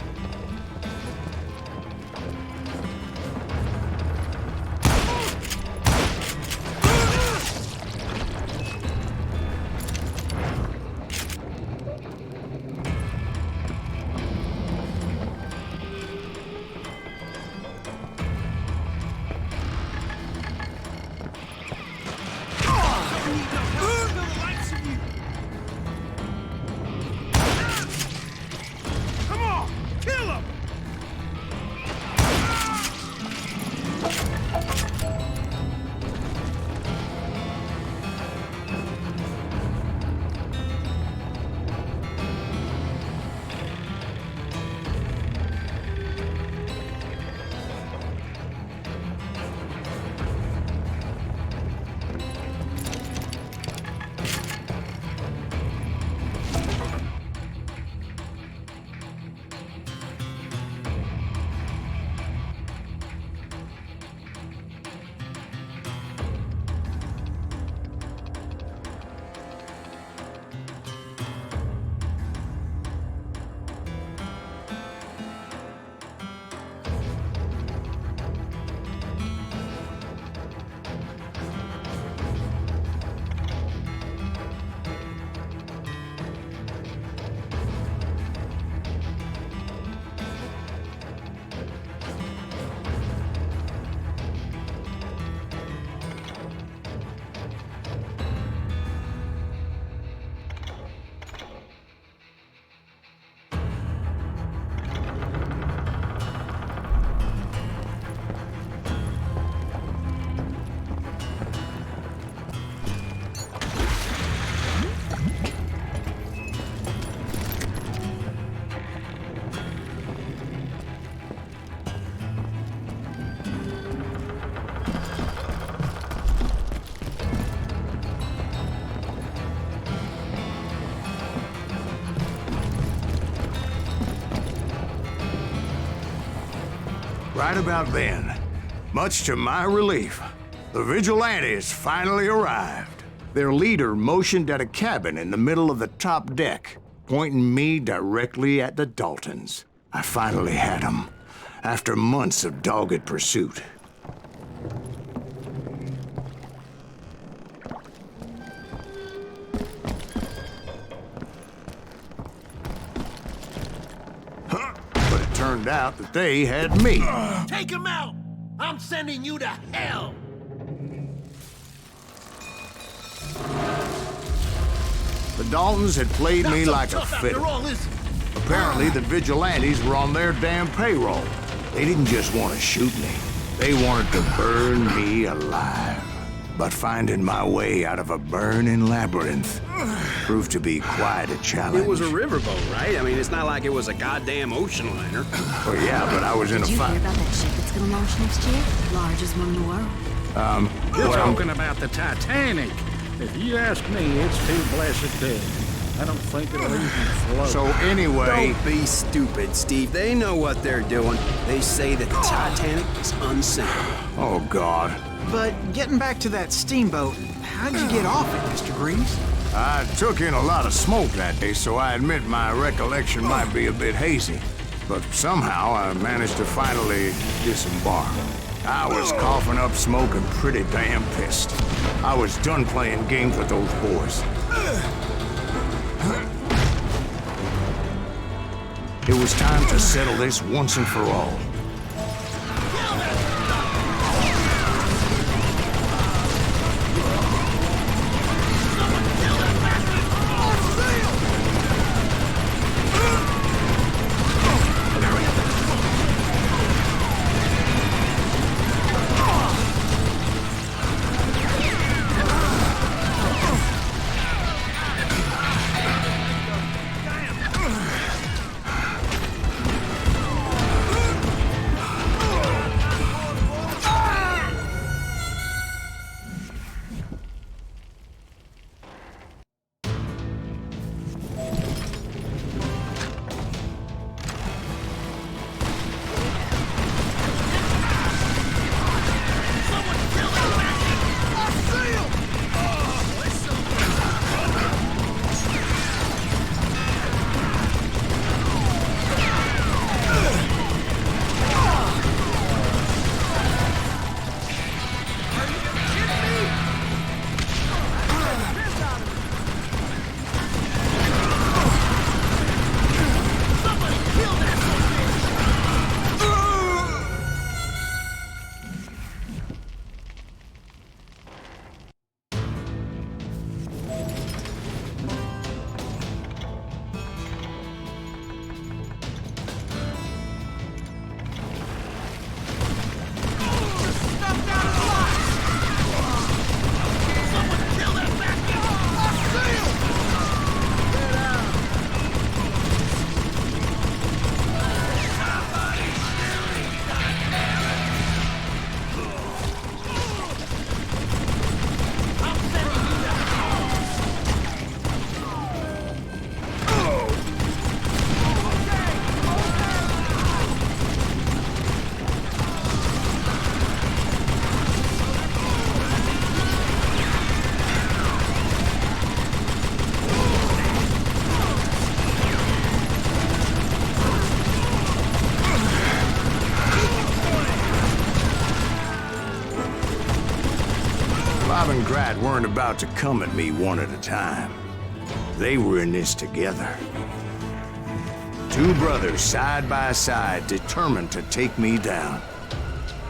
Come on, kill Right about then, much to my relief, the vigilantes finally arrived. Their leader motioned at a cabin in the middle of the top deck, pointing me directly at the Daltons. I finally had them, after months of dogged pursuit. But it turned out that they had me. Take him out! I'm sending you to hell! The Daltons had played me like a Tough fiddle. after all, is it? Apparently, the vigilantes were on their damn payroll. They didn't just want to shoot me. They wanted to burn me alive. But finding my way out of a burning labyrinth proved to be quite a challenge. It was a riverboat, right? I mean, it's not like it was a goddamn ocean liner. Well, yeah, but I was in a Did you hear fight. about that ship that's gonna launch next year? Largest one in the world. You're well, talking about the Titanic. If you ask me, it's too blessed dead. I don't think it'll even float. So anyway, Don't be stupid, Steve. They know what they're doing. They say that the Titanic is unsinkable. oh God. But getting back to that steamboat, how'd you get off it, Mr. Greaves? I took in a lot of smoke that day, so I admit my recollection might be a bit hazy. But somehow I managed to finally disembark. I was coughing up smoke and pretty damn pissed. I was done playing games with those boys. It was time to settle this once and for all. Bob and Grat weren't about to come at me one at a time. They were in this together. Two brothers side by side, determined to take me down.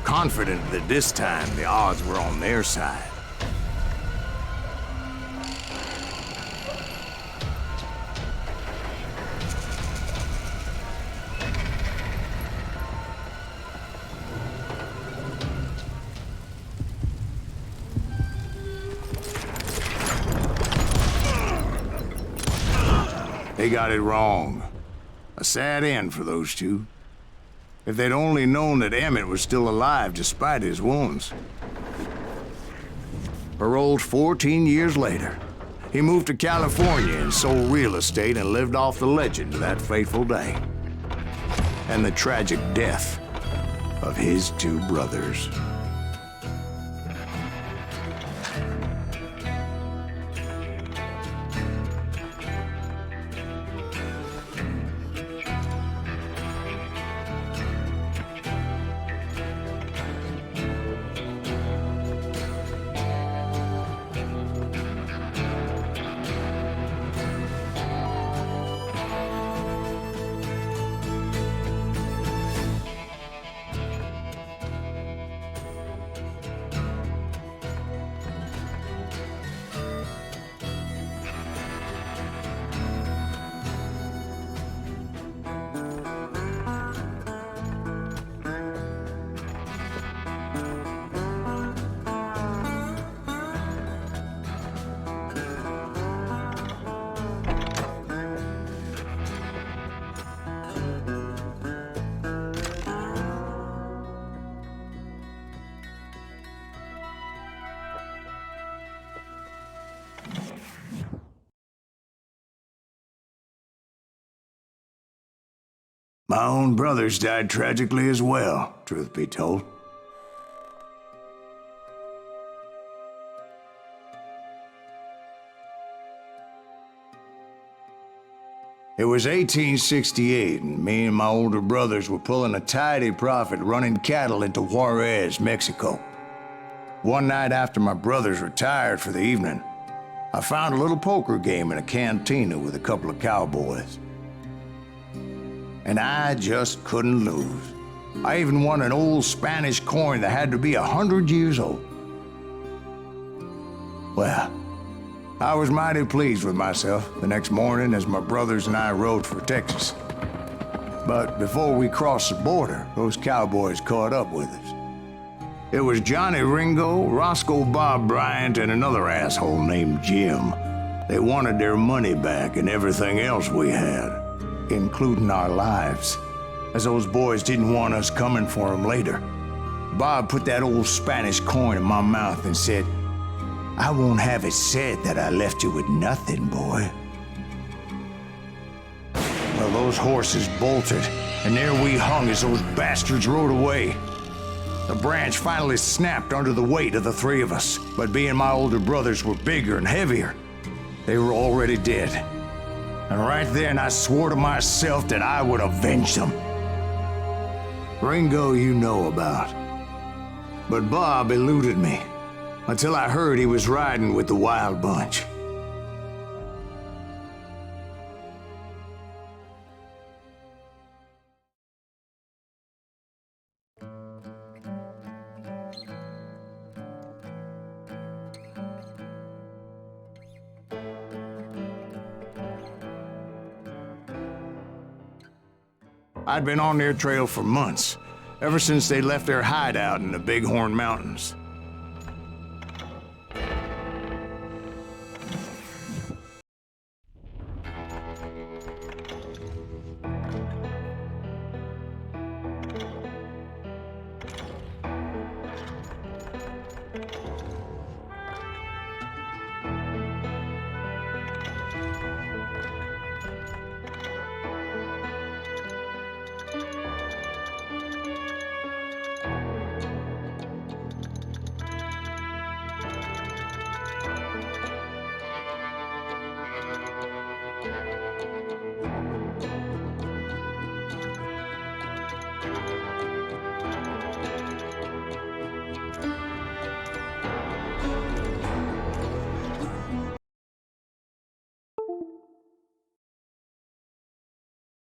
Confident that this time the odds were on their side. They got it wrong. A sad end for those two. If they'd only known that Emmett was still alive despite his wounds. Paroled 14 years later, he moved to California and sold real estate and lived off the legend of that fateful day. And the tragic death of his two brothers. My own brothers died tragically as well, truth be told. It was 1868, and me and my older brothers were pulling a tidy profit running cattle into Juarez, Mexico. One night after my brothers retired for the evening, I found a little poker game in a cantina with a couple of cowboys. And I just couldn't lose. I even won an old Spanish coin that had to be 100 years old. Well, I was mighty pleased with myself the next morning as my brothers and I rode for Texas. But before we crossed the border, those cowboys caught up with us. It was Johnny Ringo, Roscoe Bob Bryant, and another asshole named Jim. They wanted their money back and everything else we had, including our lives, as those boys didn't want us coming for them later. Bob put that old Spanish coin in my mouth and said, "I won't have it said that I left you with nothing, boy." Well, those horses bolted, and there we hung as those bastards rode away. The branch finally snapped under the weight of the three of us, but being my older brothers were bigger and heavier, they were already dead. And right then I swore to myself that I would avenge them. Ringo you know about. But Bob eluded me, until I heard he was riding with the Wild Bunch. I'd been on their trail for months, ever since they left their hideout in the Bighorn Mountains.